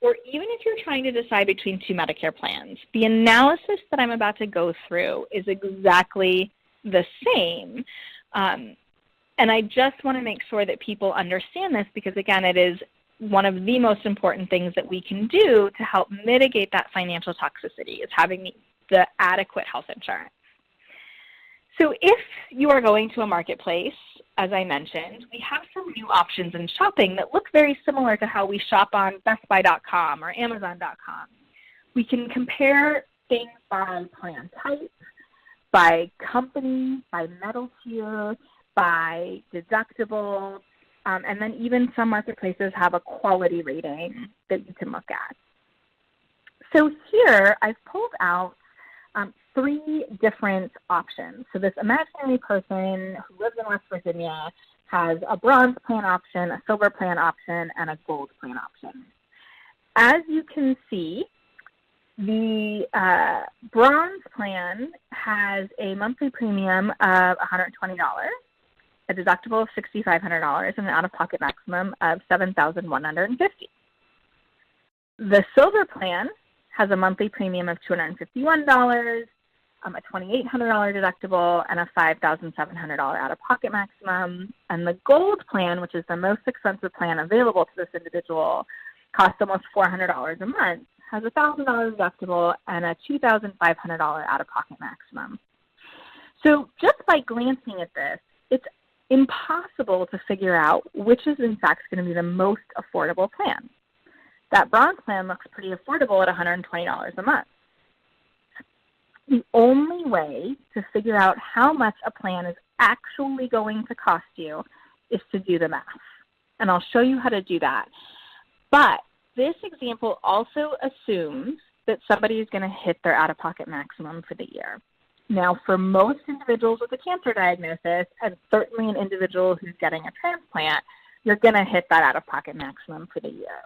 or even if you're trying to decide between two Medicare plans, the analysis that I'm about to go through is exactly the same. And I just want to make sure that people understand this because, again, it is one of the most important things that we can do to help mitigate that financial toxicity is having the adequate health insurance. So if you are going to a marketplace, as I mentioned, we have some new options in shopping that look very similar to how we shop on BestBuy.com or Amazon.com. We can compare things by plan type, by company, by metal tier, by deductible, and then even some marketplaces have a quality rating that you can look at. So here I've pulled out 3 different options. So this imaginary person who lives in West Virginia has a bronze plan option, a silver plan option, and a gold plan option. As you can see, the bronze plan has a monthly premium of $120, a deductible of $6,500, and an out-of-pocket maximum of $7,150. The silver plan has a monthly premium of $251, a $2,800 deductible, and a $5,700 out-of-pocket maximum. And the gold plan, which is the most expensive plan available to this individual, costs almost $400 a month, has a $1,000 deductible, and a $2,500 out-of-pocket maximum. So just by glancing at this, it's impossible to figure out which is in fact going to be the most affordable plan. That bronze plan looks pretty affordable at $120 a month. The only way to figure out how much a plan is actually going to cost you is to do the math. And I'll show you how to do that. But this example also assumes that somebody is going to hit their out-of-pocket maximum for the year. Now, for most individuals with a cancer diagnosis, and certainly an individual who's getting a transplant, you're going to hit that out-of-pocket maximum for the year.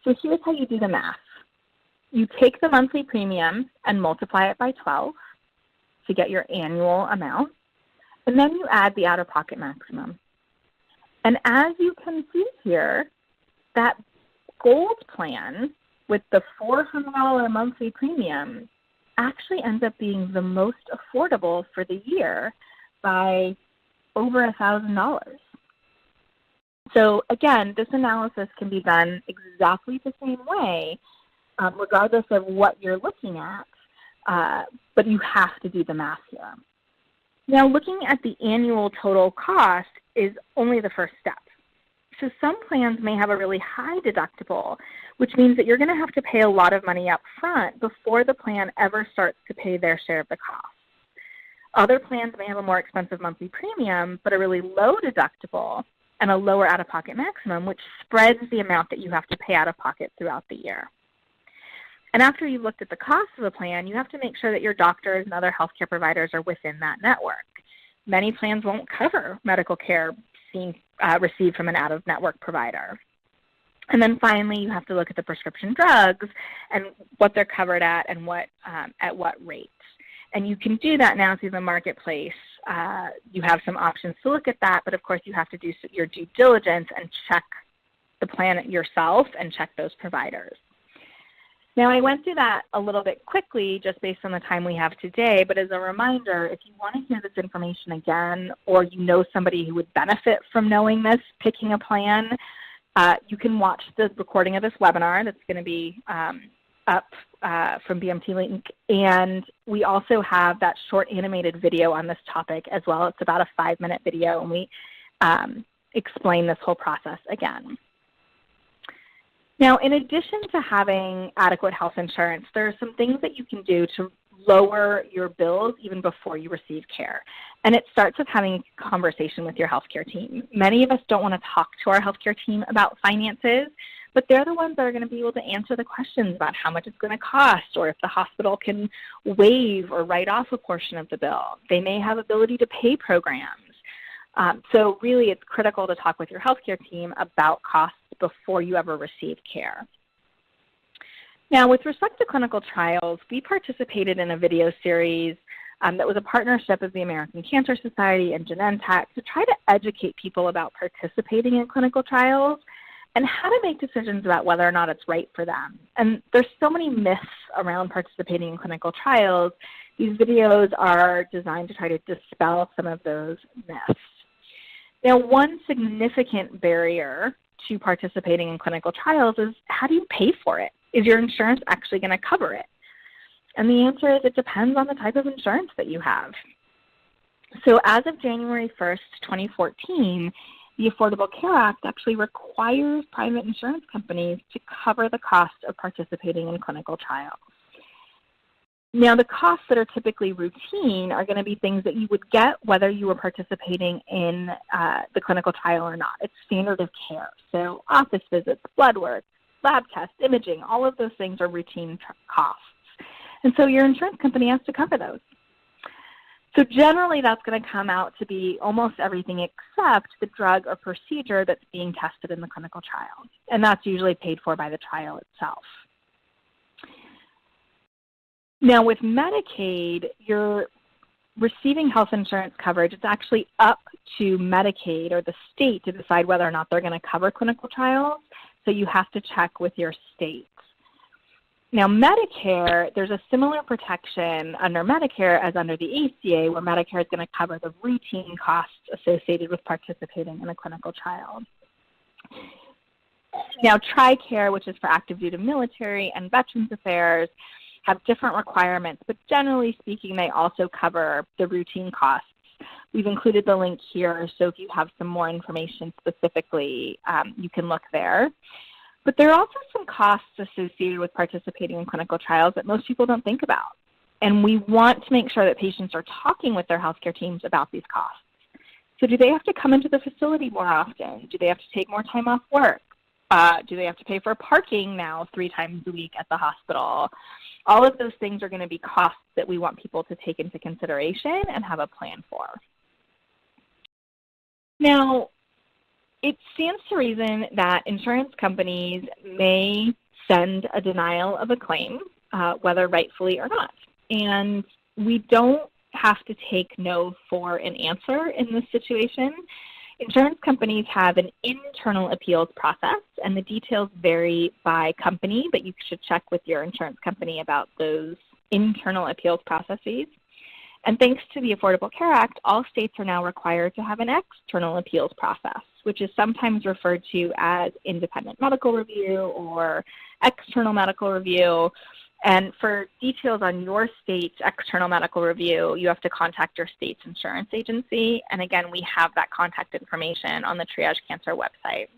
So here's how you do the math. You take the monthly premium and multiply it by 12 to get your annual amount, and then you add the out-of-pocket maximum. And as you can see here, that gold plan with the $400 monthly premium actually ends up being the most affordable for the year by over $1,000. So again, this analysis can be done exactly the same way, regardless of what you're looking at, but you have to do the math here. Now, looking at the annual total cost is only the first step. So some plans may have a really high deductible, which means that you're going to have to pay a lot of money up front before the plan ever starts to pay their share of the cost. Other plans may have a more expensive monthly premium, but a really low deductible and a lower out-of-pocket maximum, which spreads the amount that you have to pay out-of-pocket throughout the year. And after you've looked at the cost of a plan, you have to make sure that your doctors and other healthcare providers are within that network. Many plans won't cover medical care received from an out-of-network provider. And then finally, you have to look at the prescription drugs and what they're covered at and at what rates. And you can do that now through the marketplace. You have some options to look at that, but of course you have to do your due diligence and check the plan yourself and check those providers. Now, I went through that a little bit quickly just based on the time we have today, but as a reminder, if you want to hear this information again or you know somebody who would benefit from knowing this, picking a plan, you can watch the recording of this webinar that's going to be up from BMT Link, and we also have that short animated video on this topic as well. It's about a 5-minute video, and we explain this whole process again. Now, in addition to having adequate health insurance, there are some things that you can do to lower your bills even before you receive care. And it starts with having a conversation with your healthcare team. Many of us don't want to talk to our healthcare team about finances, but they're the ones that are going to be able to answer the questions about how much it's going to cost, or if the hospital can waive or write off a portion of the bill. They may have ability to pay programs. So really, it's critical to talk with your healthcare team about costs before you ever receive care. Now, with respect to clinical trials, we participated in a video series that was a partnership of the American Cancer Society and Genentech to try to educate people about participating in clinical trials and how to make decisions about whether or not it's right for them. And there's so many myths around participating in clinical trials. These videos are designed to try to dispel some of those myths. Now, one significant barrier to participating in clinical trials is, how do you pay for it? Is your insurance actually going to cover it? And the answer is, it depends on the type of insurance that you have. So as of January 1st, 2014, the Affordable Care Act actually requires private insurance companies to cover the cost of participating in clinical trials. Now, the costs that are typically routine are going to be things that you would get whether you were participating in the clinical trial or not. It's standard of care. So office visits, blood work, lab tests, imaging, all of those things are routine costs. And so your insurance company has to cover those. So generally, that's going to come out to be almost everything except the drug or procedure that's being tested in the clinical trial. And that's usually paid for by the trial itself. Now, with Medicaid, you're receiving health insurance coverage. It's actually up to Medicaid or the state to decide whether or not they're going to cover clinical trials. So you have to check with your state. Now, Medicare, there's a similar protection under Medicare as under the ACA, where Medicare is going to cover the routine costs associated with participating in a clinical trial. Now, TRICARE, which is for active duty military and Veterans Affairs, have different requirements, but generally speaking, they also cover the routine costs. We've included the link here, so if you have some more information specifically, you can look there. But there are also some costs associated with participating in clinical trials that most people don't think about. And we want to make sure that patients are talking with their healthcare teams about these costs. So do they have to come into the facility more often? Do they have to take more time off work? Do they have to pay for parking now 3 times a week at the hospital? All of those things are going to be costs that we want people to take into consideration and have a plan for. Now, it stands to reason that insurance companies may send a denial of a claim, whether rightfully or not. And we don't have to take no for an answer in this situation. Insurance companies have an internal appeals process, and the details vary by company, but you should check with your insurance company about those internal appeals processes. And thanks to the Affordable Care Act, all states are now required to have an external appeals process, which is sometimes referred to as independent medical review or external medical review. And for details on your state's external medical review, you have to contact your state's insurance agency. And again, we have that contact information on the Triage Cancer website.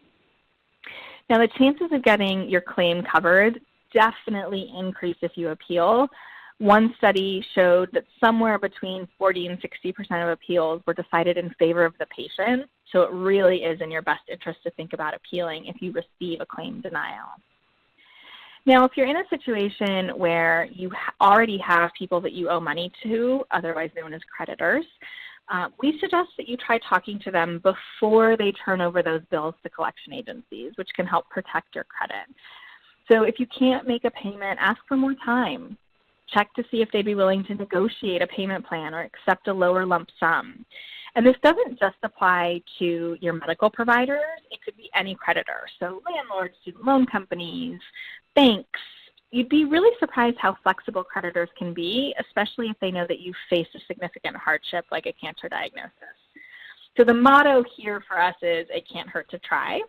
Now, the chances of getting your claim covered definitely increase if you appeal. One study showed that somewhere between 40 and 60% of appeals were decided in favor of the patient. So it really is in your best interest to think about appealing if you receive a claim denial. Now, if you're in a situation where you already have people that you owe money to, otherwise known as creditors, we suggest that you try talking to them before they turn over those bills to collection agencies, which can help protect your credit. So if you can't make a payment, ask for more time. Check to see if they'd be willing to negotiate a payment plan or accept a lower lump sum. And this doesn't just apply to your medical providers. It could be any creditor. So landlords, student loan companies, banks. You'd be really surprised how flexible creditors can be, especially if they know that you face a significant hardship like a cancer diagnosis. So the motto here for us is, it can't hurt to try.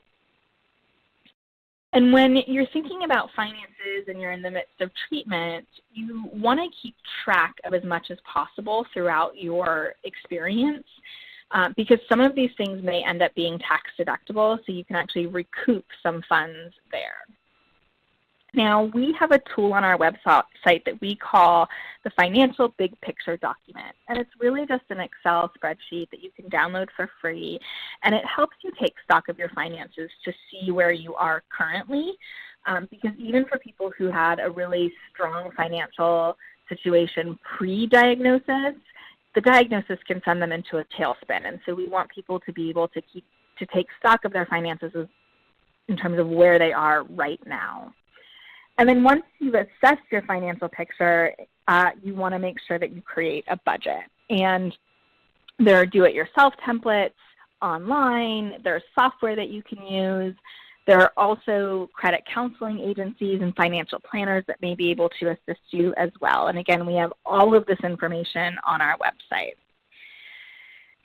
And when you're thinking about finances and you're in the midst of treatment, you want to keep track of as much as possible throughout your experience because some of these things may end up being tax deductible, so you can actually recoup some funds there. Now, we have a tool on our website that we call the Financial Big Picture document, and it's really just an Excel spreadsheet that you can download for free, and it helps you take stock of your finances to see where you are currently, because even for people who had a really strong financial situation pre-diagnosis, the diagnosis can send them into a tailspin, and so we want people to be able to take stock of their finances in terms of where they are right now. And then once you've assessed your financial picture, you want to make sure that you create a budget. And there are do-it-yourself templates online. There's software that you can use. There are also credit counseling agencies and financial planners that may be able to assist you as well. And again, we have all of this information on our website.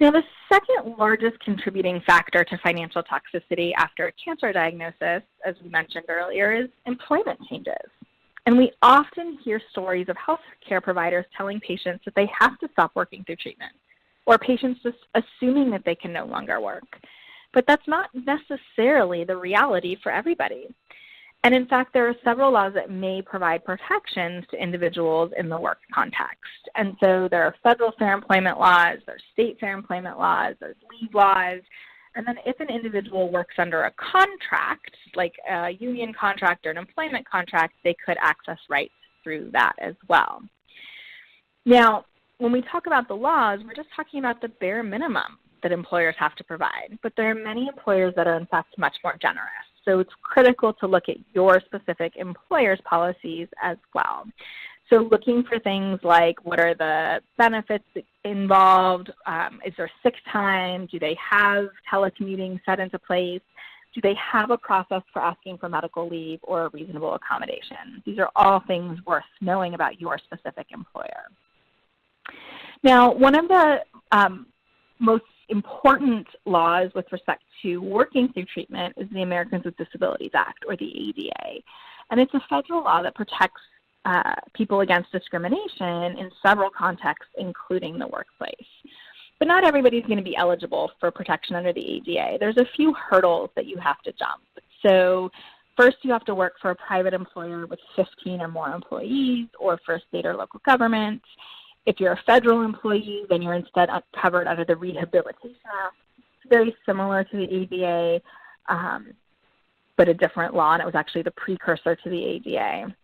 Now, the second largest contributing factor to financial toxicity after a cancer diagnosis, as we mentioned earlier, is employment changes. And we often hear stories of healthcare providers telling patients that they have to stop working through treatment, or patients just assuming that they can no longer work. But that's not necessarily the reality for everybody. And in fact, there are several laws that may provide protections to individuals in the work context. And so there are federal fair employment laws, there's state fair employment laws, there's leave laws. And then if an individual works under a contract, like a union contract or an employment contract, they could access rights through that as well. Now, when we talk about the laws, we're just talking about the bare minimum that employers have to provide. But there are many employers that are in fact much more generous. So it's critical to look at your specific employer's policies as well. So looking for things like, what are the benefits involved? Is there sick time? Do they have telecommuting set into place? Do they have a process for asking for medical leave or a reasonable accommodation? These are all things worth knowing about your specific employer. Now, one of the most important laws with respect to working through treatment is the Americans with Disabilities Act, or the ADA. And it's a federal law that protects people against discrimination in several contexts, including the workplace. But not everybody's going to be eligible for protection under the ADA. There's a few hurdles that you have to jump. So first, you have to work for a private employer with 15 or more employees, or for a state or local government. If you're a federal employee, then you're instead covered under the Rehabilitation Act. It's very similar to the ADA, but a different law, and it was actually the precursor to the ADA.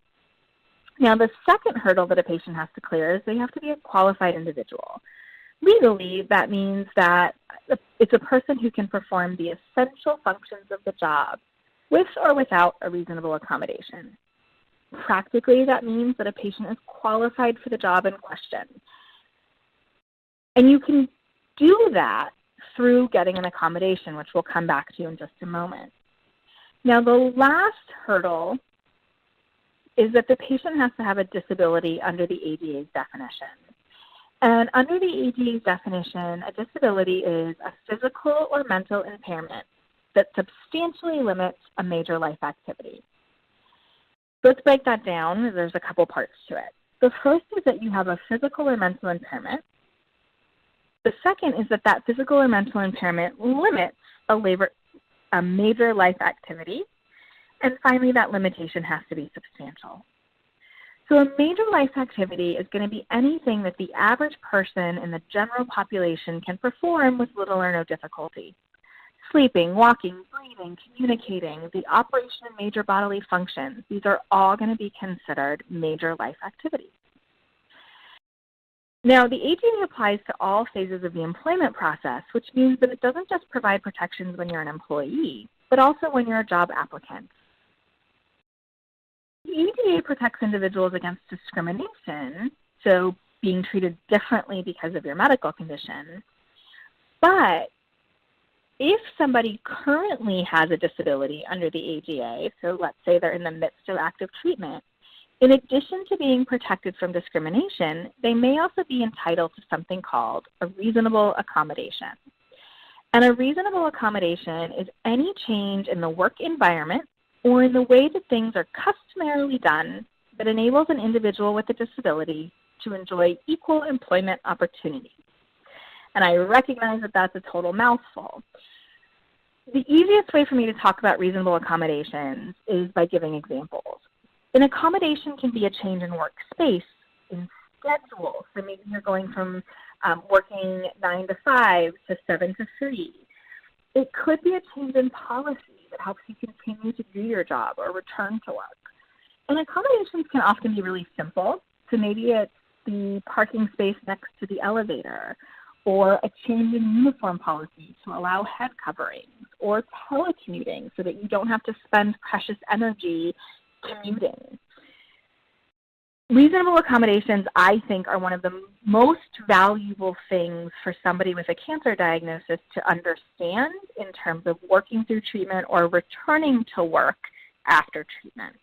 Now, the second hurdle that a patient has to clear is they have to be a qualified individual. Legally, that means that it's a person who can perform the essential functions of the job with or without a reasonable accommodation. Practically, that means that a patient is qualified for the job in question. And you can do that through getting an accommodation, which we'll come back to in just a moment. Now, the last hurdle is that the patient has to have a disability under the ADA's definition. And under the ADA's definition, a disability is a physical or mental impairment that substantially limits a major life activity. Let's break that down. There's a couple parts to it. The first is that you have a physical or mental impairment. The second is that that physical or mental impairment limits a major life activity. And finally, that limitation has to be substantial. So a major life activity is going to be anything that the average person in the general population can perform with little or no difficulty. Sleeping, walking, breathing, communicating, the operation of major bodily functions, these are all going to be considered major life activities. Now, the ADA applies to all phases of the employment process, which means that it doesn't just provide protections when you're an employee, but also when you're a job applicant. The ADA protects individuals against discrimination, so being treated differently because of your medical condition, but if somebody currently has a disability under the ADA, so let's say they're in the midst of active treatment, in addition to being protected from discrimination, they may also be entitled to something called a reasonable accommodation. And a reasonable accommodation is any change in the work environment or in the way that things are customarily done that enables an individual with a disability to enjoy equal employment opportunities. And I recognize that that's a total mouthful. The easiest way for me to talk about reasonable accommodations is by giving examples. An accommodation can be a change in workspace, in schedule. So maybe you're going from working 9 to 5 to 7 to 3. It could be a change in policy that helps you continue to do your job or return to work. And accommodations can often be really simple. So maybe it's the parking space next to the elevator, or a change in uniform policy to allow head coverings, or telecommuting so that you don't have to spend precious energy commuting. Reasonable accommodations, I think, are one of the most valuable things for somebody with a cancer diagnosis to understand in terms of working through treatment or returning to work after treatment.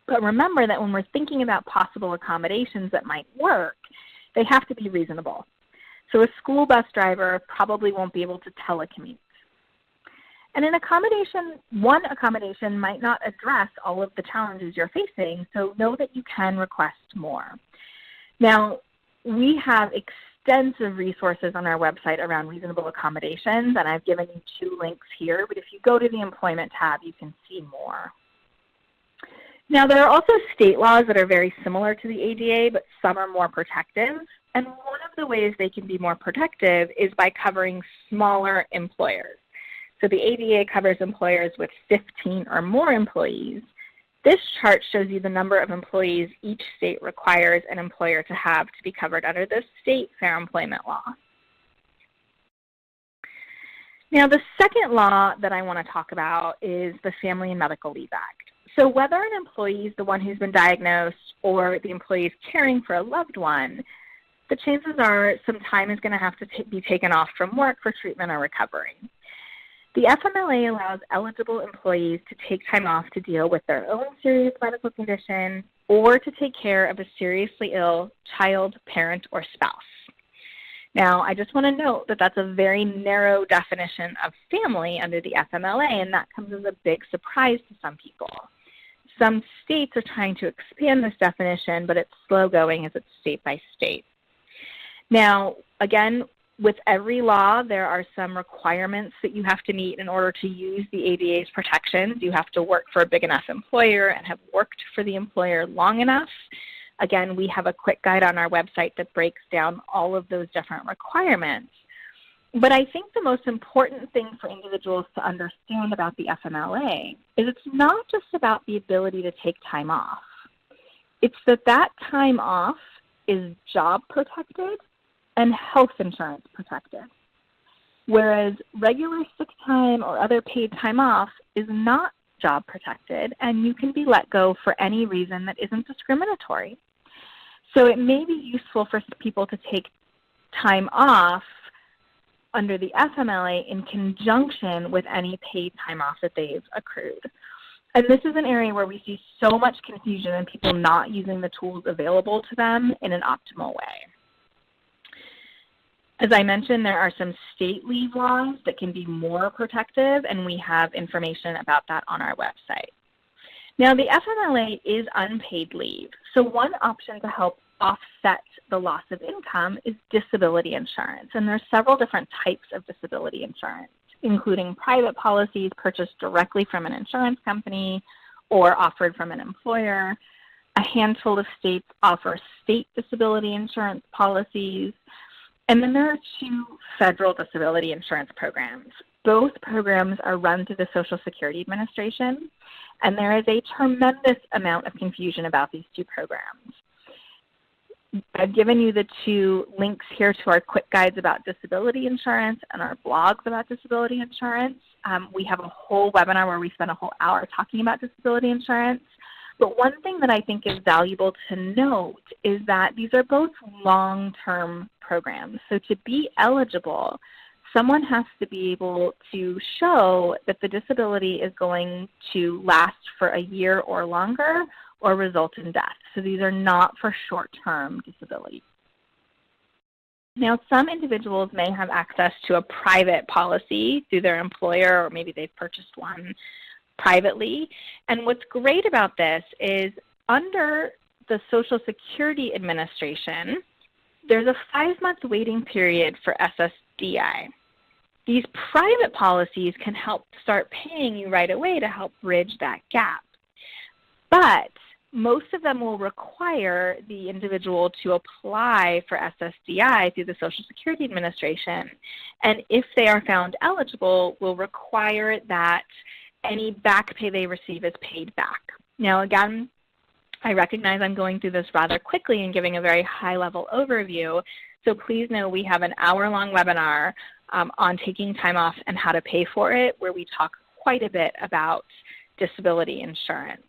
But remember that when we're thinking about possible accommodations that might work, they have to be reasonable. So a school bus driver probably won't be able to telecommute. And an accommodation, one accommodation might not address all of the challenges you're facing, so know that you can request more. Now, we have extensive resources on our website around reasonable accommodations, and I've given you 2 links here, but if you go to the Employment tab, you can see more. Now, there are also state laws that are very similar to the ADA, but some are more protective. And one of the ways they can be more protective is by covering smaller employers. So the ADA covers employers with 15 or more employees. This chart shows you the number of employees each state requires an employer to have to be covered under the state Fair Employment Law. Now, the second law that I want to talk about is the Family and Medical Leave Act. So whether an employee is the one who's been diagnosed or the employee is caring for a loved one, the chances are some time is going to have to be taken off from work for treatment or recovery. The FMLA allows eligible employees to take time off to deal with their own serious medical condition or to take care of a seriously ill child, parent, or spouse. Now, I just want to note that that's a very narrow definition of family under the FMLA, and that comes as a big surprise to some people. Some states are trying to expand this definition, but it's slow going as it's state by state. Now, again, with every law, there are some requirements that you have to meet in order to use the ADA's protections. You have to work for a big enough employer and have worked for the employer long enough. Again, we have a quick guide on our website that breaks down all of those different requirements. But I think the most important thing for individuals to understand about the FMLA is it's not just about the ability to take time off. It's that that time off is job protected and health insurance protected, whereas regular sick time or other paid time off is not job protected, and you can be let go for any reason that isn't discriminatory. So it may be useful for people to take time off under the FMLA in conjunction with any paid time off that they've accrued. And this is an area where we see so much confusion and people not using the tools available to them in an optimal way. As I mentioned, there are some state leave laws that can be more protective, and we have information about that on our website. Now, the FMLA is unpaid leave, so one option to help offset the loss of income is disability insurance, and there are several different types of disability insurance, including private policies purchased directly from an insurance company or offered from an employer. A handful of states offer state disability insurance policies. And then there are 2 federal disability insurance programs. Both programs are run through the Social Security Administration, and there is a tremendous amount of confusion about these 2 programs. I've given you the 2 links here to our quick guides about disability insurance and our blogs about disability insurance. We have a whole webinar where we spend a whole hour talking about disability insurance. But one thing that I think is valuable to note is that these are both long-term programs. So to be eligible, someone has to be able to show that the disability is going to last for a year or longer or result in death. So these are not for short-term disability. Now, some individuals may have access to a private policy through their employer, or maybe they've purchased one privately. And what's great about this is under the Social Security Administration, there's a 5-month waiting period for SSDI. These private policies can help start paying you right away to help bridge that gap. But most of them will require the individual to apply for SSDI through the Social Security Administration. And if they are found eligible, will require that any back pay they receive is paid back. Now, again, I recognize I'm going through this rather quickly and giving a very high-level overview, so please know we have an hour-long webinar on taking time off and how to pay for it, where we talk quite a bit about disability insurance.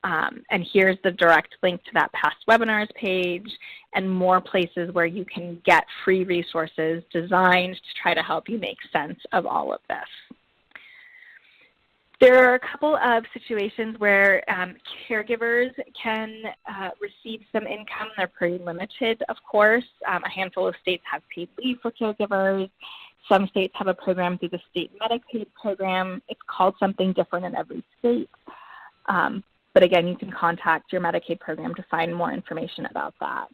And here's the direct link to that past webinars page and more places where you can get free resources designed to try to help you make sense of all of this. There are a couple of situations where caregivers can receive some income. They're pretty limited, of course. A handful of states have paid leave for caregivers. Some states have a program through the state Medicaid program. It's called something different in every state. But again, you can contact your Medicaid program to find more information about that.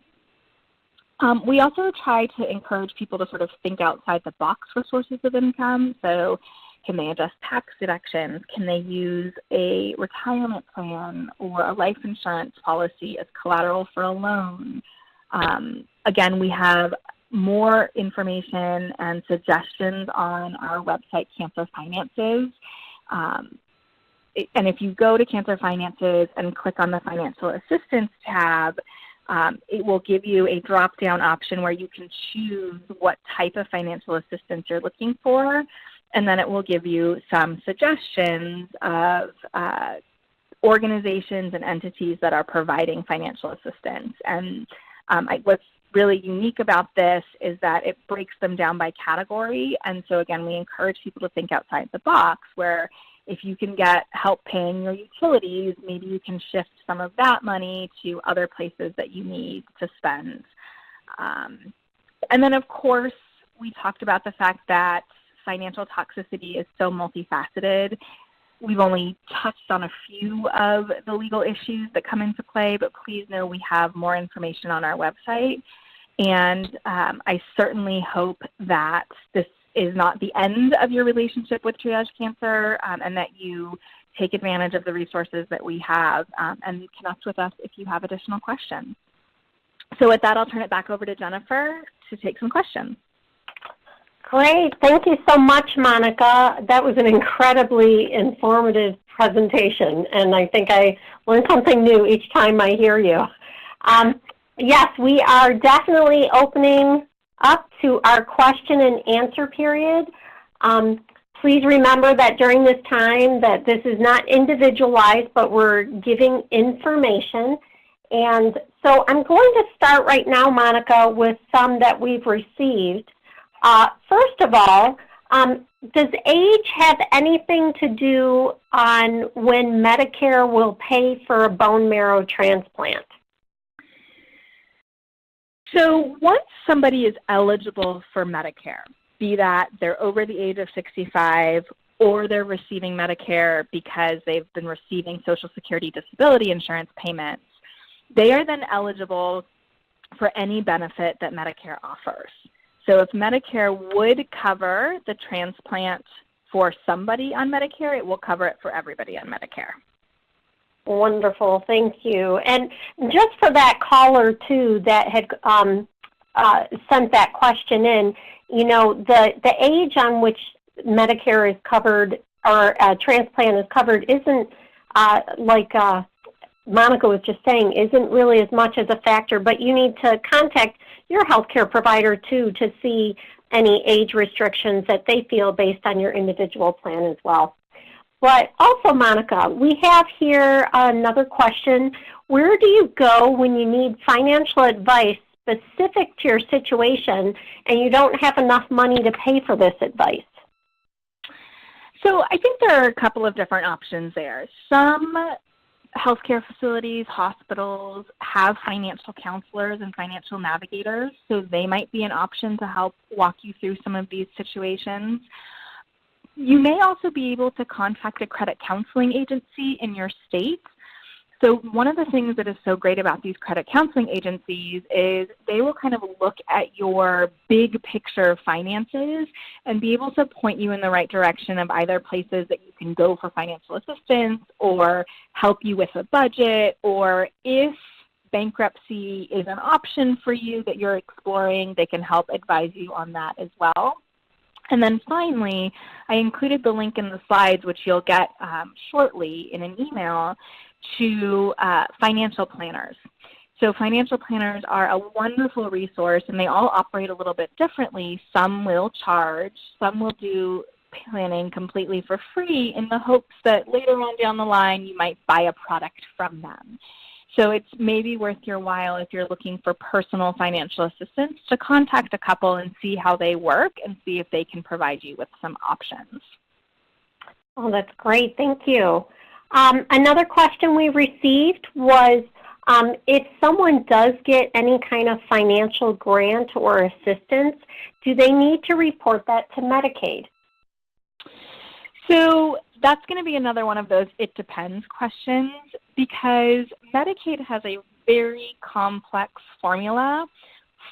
We also try to encourage people to sort of think outside the box for sources of income. So can they adjust tax deductions? Can they use a retirement plan or a life insurance policy as collateral for a loan? Again, we have more information and suggestions on our website, Cancer Finances. And if you go to Cancer Finances and click on the Financial Assistance tab, it will give you a drop-down option where you can choose what type of financial assistance you're looking for, and then it will give you some suggestions of organizations and entities that are providing financial assistance. And what's really unique about this is that it breaks them down by category. And so again, we encourage people to think outside the box, where if you can get help paying your utilities, maybe you can shift some of that money to other places that you need to spend. And then, of course, we talked about the fact that financial toxicity is so multifaceted. We've only touched on a few of the legal issues that come into play, but please know we have more information on our website. And I certainly hope that this is not the end of your relationship with Triage Cancer, and that you take advantage of the resources that we have and connect with us if you have additional questions. So with that, I'll turn it back over to Jennifer to take some questions. Great. Thank you so much, Monica. That was an incredibly informative presentation, and I think I learn something new each time I hear you. Yes, we are definitely opening up to our question and answer period. Please remember that during this time that this is not individualized, but we're giving information. And so I'm going to start right now, Monica, with some that we've received. First of all, does age have anything to do on when Medicare will pay for a bone marrow transplant? So once somebody is eligible for Medicare, be that they're over the age of 65 or they're receiving Medicare because they've been receiving Social Security disability insurance payments, they are then eligible for any benefit that Medicare offers. So if Medicare would cover the transplant for somebody on Medicare, it will cover it for everybody on Medicare. Wonderful, thank you. And just for that caller, too, that had sent that question in, you know, the age on which Medicare is covered or transplant is covered isn't like Monica was just saying, isn't really as much as a factor, but you need to contact your healthcare provider, too, to see any age restrictions that they feel based on your individual plan as well. But also, Monica, we have here another question. Where do you go when you need financial advice specific to your situation and you don't have enough money to pay for this advice? So I think there are a couple of different options there. Some healthcare facilities, hospitals have financial counselors and financial navigators, so they might be an option to help walk you through some of these situations. You may also be able to contact a credit counseling agency in your state. So one of the things that is so great about these credit counseling agencies is they will kind of look at your big picture finances and be able to point you in the right direction of either places that you can go for financial assistance or help you with a budget, or if bankruptcy is an option for you that you're exploring, they can help advise you on that as well. And then finally, I included the link in the slides, which you'll get shortly in an email, to financial planners. So financial planners are a wonderful resource, and they all operate a little bit differently. Some will charge, some will do planning completely for free in the hopes that later on down the line you might buy a product from them. So it's maybe worth your while, if you're looking for personal financial assistance, to contact a couple and see how they work and see if they can provide you with some options. Oh, that's great. Thank you. Another question we received was if someone does get any kind of financial grant or assistance, do they need to report that to Medicaid? So that's going to be another one of those it depends questions, because Medicaid has a very complex formula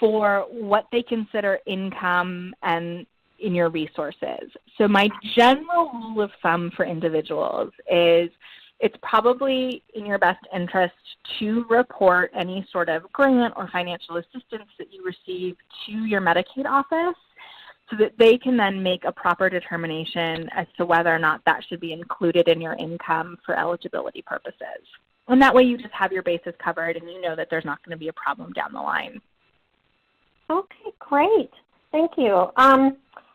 for what they consider income and in your resources. So my general rule of thumb for individuals is it's probably in your best interest to report any sort of grant or financial assistance that you receive to your Medicaid office, so that they can then make a proper determination as to whether or not that should be included in your income for eligibility purposes. And that way you just have your bases covered and you know that there's not going to be a problem down the line. Okay, great. Thank you.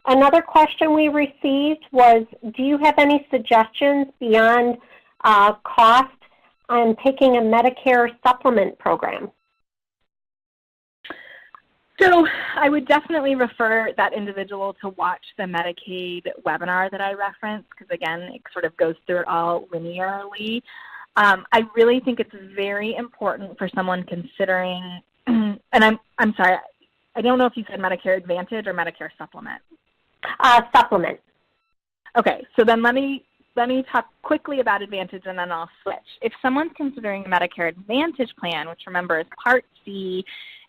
Another question we received was, do you have any suggestions beyond cost on taking a Medicare supplement program? So I would definitely refer that individual to watch the Medicaid webinar that I referenced, because again, it sort of goes through it all linearly. I really think it's very important for someone considering, and I'm sorry, I don't know if you said Medicare Advantage or Medicare Supplement. Supplement. Okay, so then let me talk quickly about Advantage and then I'll switch. If someone's considering a Medicare Advantage plan, which remember is Part C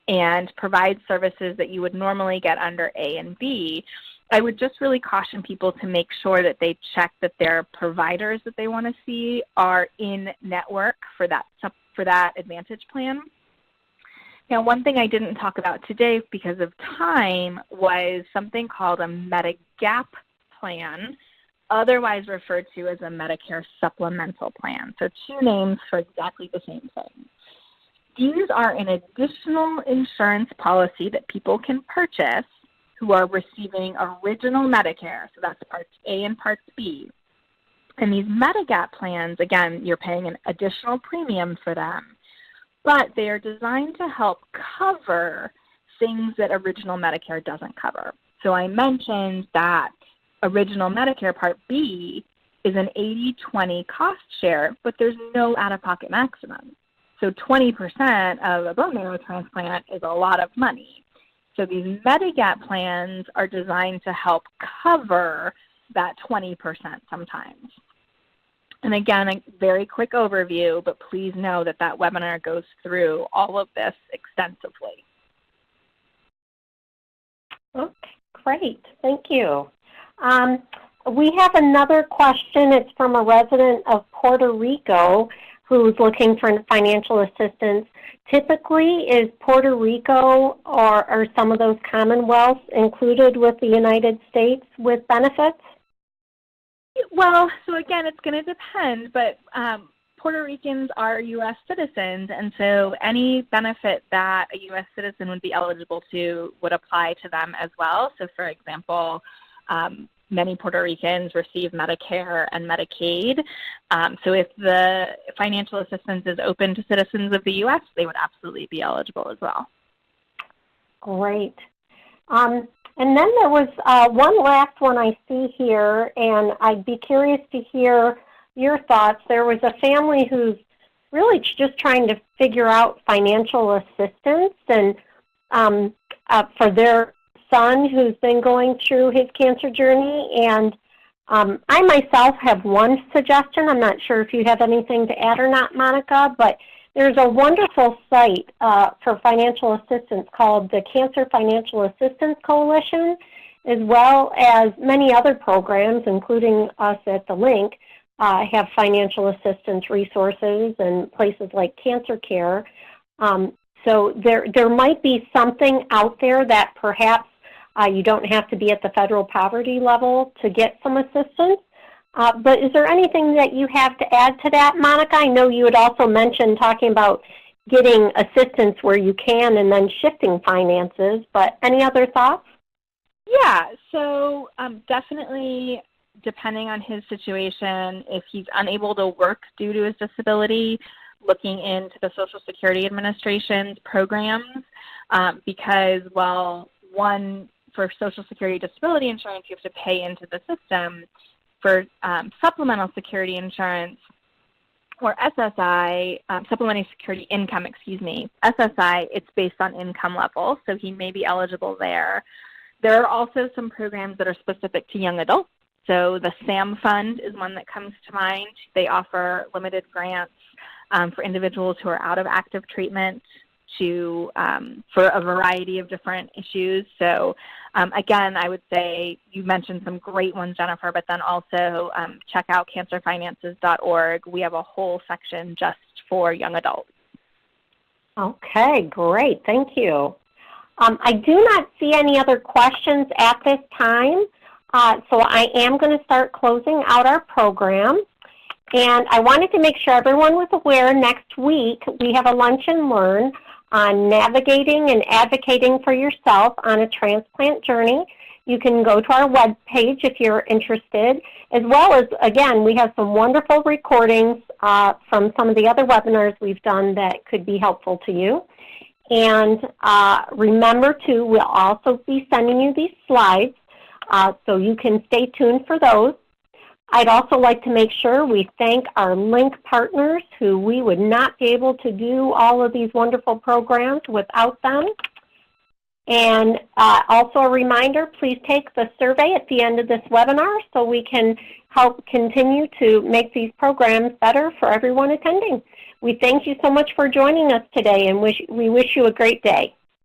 and provides services that you would normally get under A and B, I would just really caution people to make sure that they check that their providers that they want to see are in network for that Advantage plan. Now, one thing I didn't talk about today because of time was something called a Medigap plan, otherwise referred to as a Medicare supplemental plan. So two names for exactly the same thing. These are an additional insurance policy that people can purchase who are receiving original Medicare, so that's Parts A and Parts B. And these Medigap plans, again, you're paying an additional premium for them, but they are designed to help cover things that original Medicare doesn't cover. So I mentioned that original Medicare Part B is an 80-20 cost share, but there's no out-of-pocket maximum. So 20% of a bone marrow transplant is a lot of money. So these Medigap plans are designed to help cover that 20% sometimes. And again, a very quick overview, but please know that that webinar goes through all of this extensively. Okay, great. Thank you. We have another question. It's from a resident of Puerto Rico who's looking for financial assistance. Typically, is Puerto Rico or some of those commonwealths included with the United States with benefits? Well, so again, it's going to depend, but Puerto Ricans are U.S. citizens, and so any benefit that a U.S. citizen would be eligible to would apply to them as well. So for example, many Puerto Ricans receive Medicare and Medicaid. So if the financial assistance is open to citizens of the U.S., they would absolutely be eligible as well. Great. And then there was one last one I see here, and I'd be curious to hear your thoughts. There was a family who's really just trying to figure out financial assistance and for their son who's been going through his cancer journey, and I myself have one suggestion. I'm not sure if you have anything to add or not, Monica, but there's a wonderful site for financial assistance called the Cancer Financial Assistance Coalition, as well as many other programs, including us at the Link, have financial assistance resources and places like Cancer Care. So there might be something out there that perhaps you don't have to be at the federal poverty level to get some assistance. But is there anything that you have to add to that, Monica? I know you had also mentioned talking about getting assistance where you can and then shifting finances, but any other thoughts? Yeah, so definitely depending on his situation, if he's unable to work due to his disability, looking into the Social Security Administration's programs because, well, one, for Social Security disability insurance, you have to pay into the system. For supplemental security insurance, or SSI, supplementary security income, SSI, it's based on income level, so he may be eligible there. There are also some programs that are specific to young adults. So the SAM Fund is one that comes to mind. They offer limited grants for individuals who are out of active treatment for a variety of different issues. So again, I would say you mentioned some great ones, Jennifer, but then also check out cancerfinances.org. We have a whole section just for young adults. Okay, great. Thank you. I do not see any other questions at this time, so I am going to start closing out our program. And I wanted to make sure everyone was aware next week we have a Lunch and Learn on navigating and advocating for yourself on a transplant journey. You can go to our webpage if you're interested, as well as, again, we have some wonderful recordings from some of the other webinars we've done that could be helpful to you. And remember, too, we'll also be sending you these slides, so you can stay tuned for those. I'd also like to make sure we thank our Link partners who we would not be able to do all of these wonderful programs without them. And also a reminder, please take the survey at the end of this webinar so we can help continue to make these programs better for everyone attending. We thank you so much for joining us today and we wish you a great day.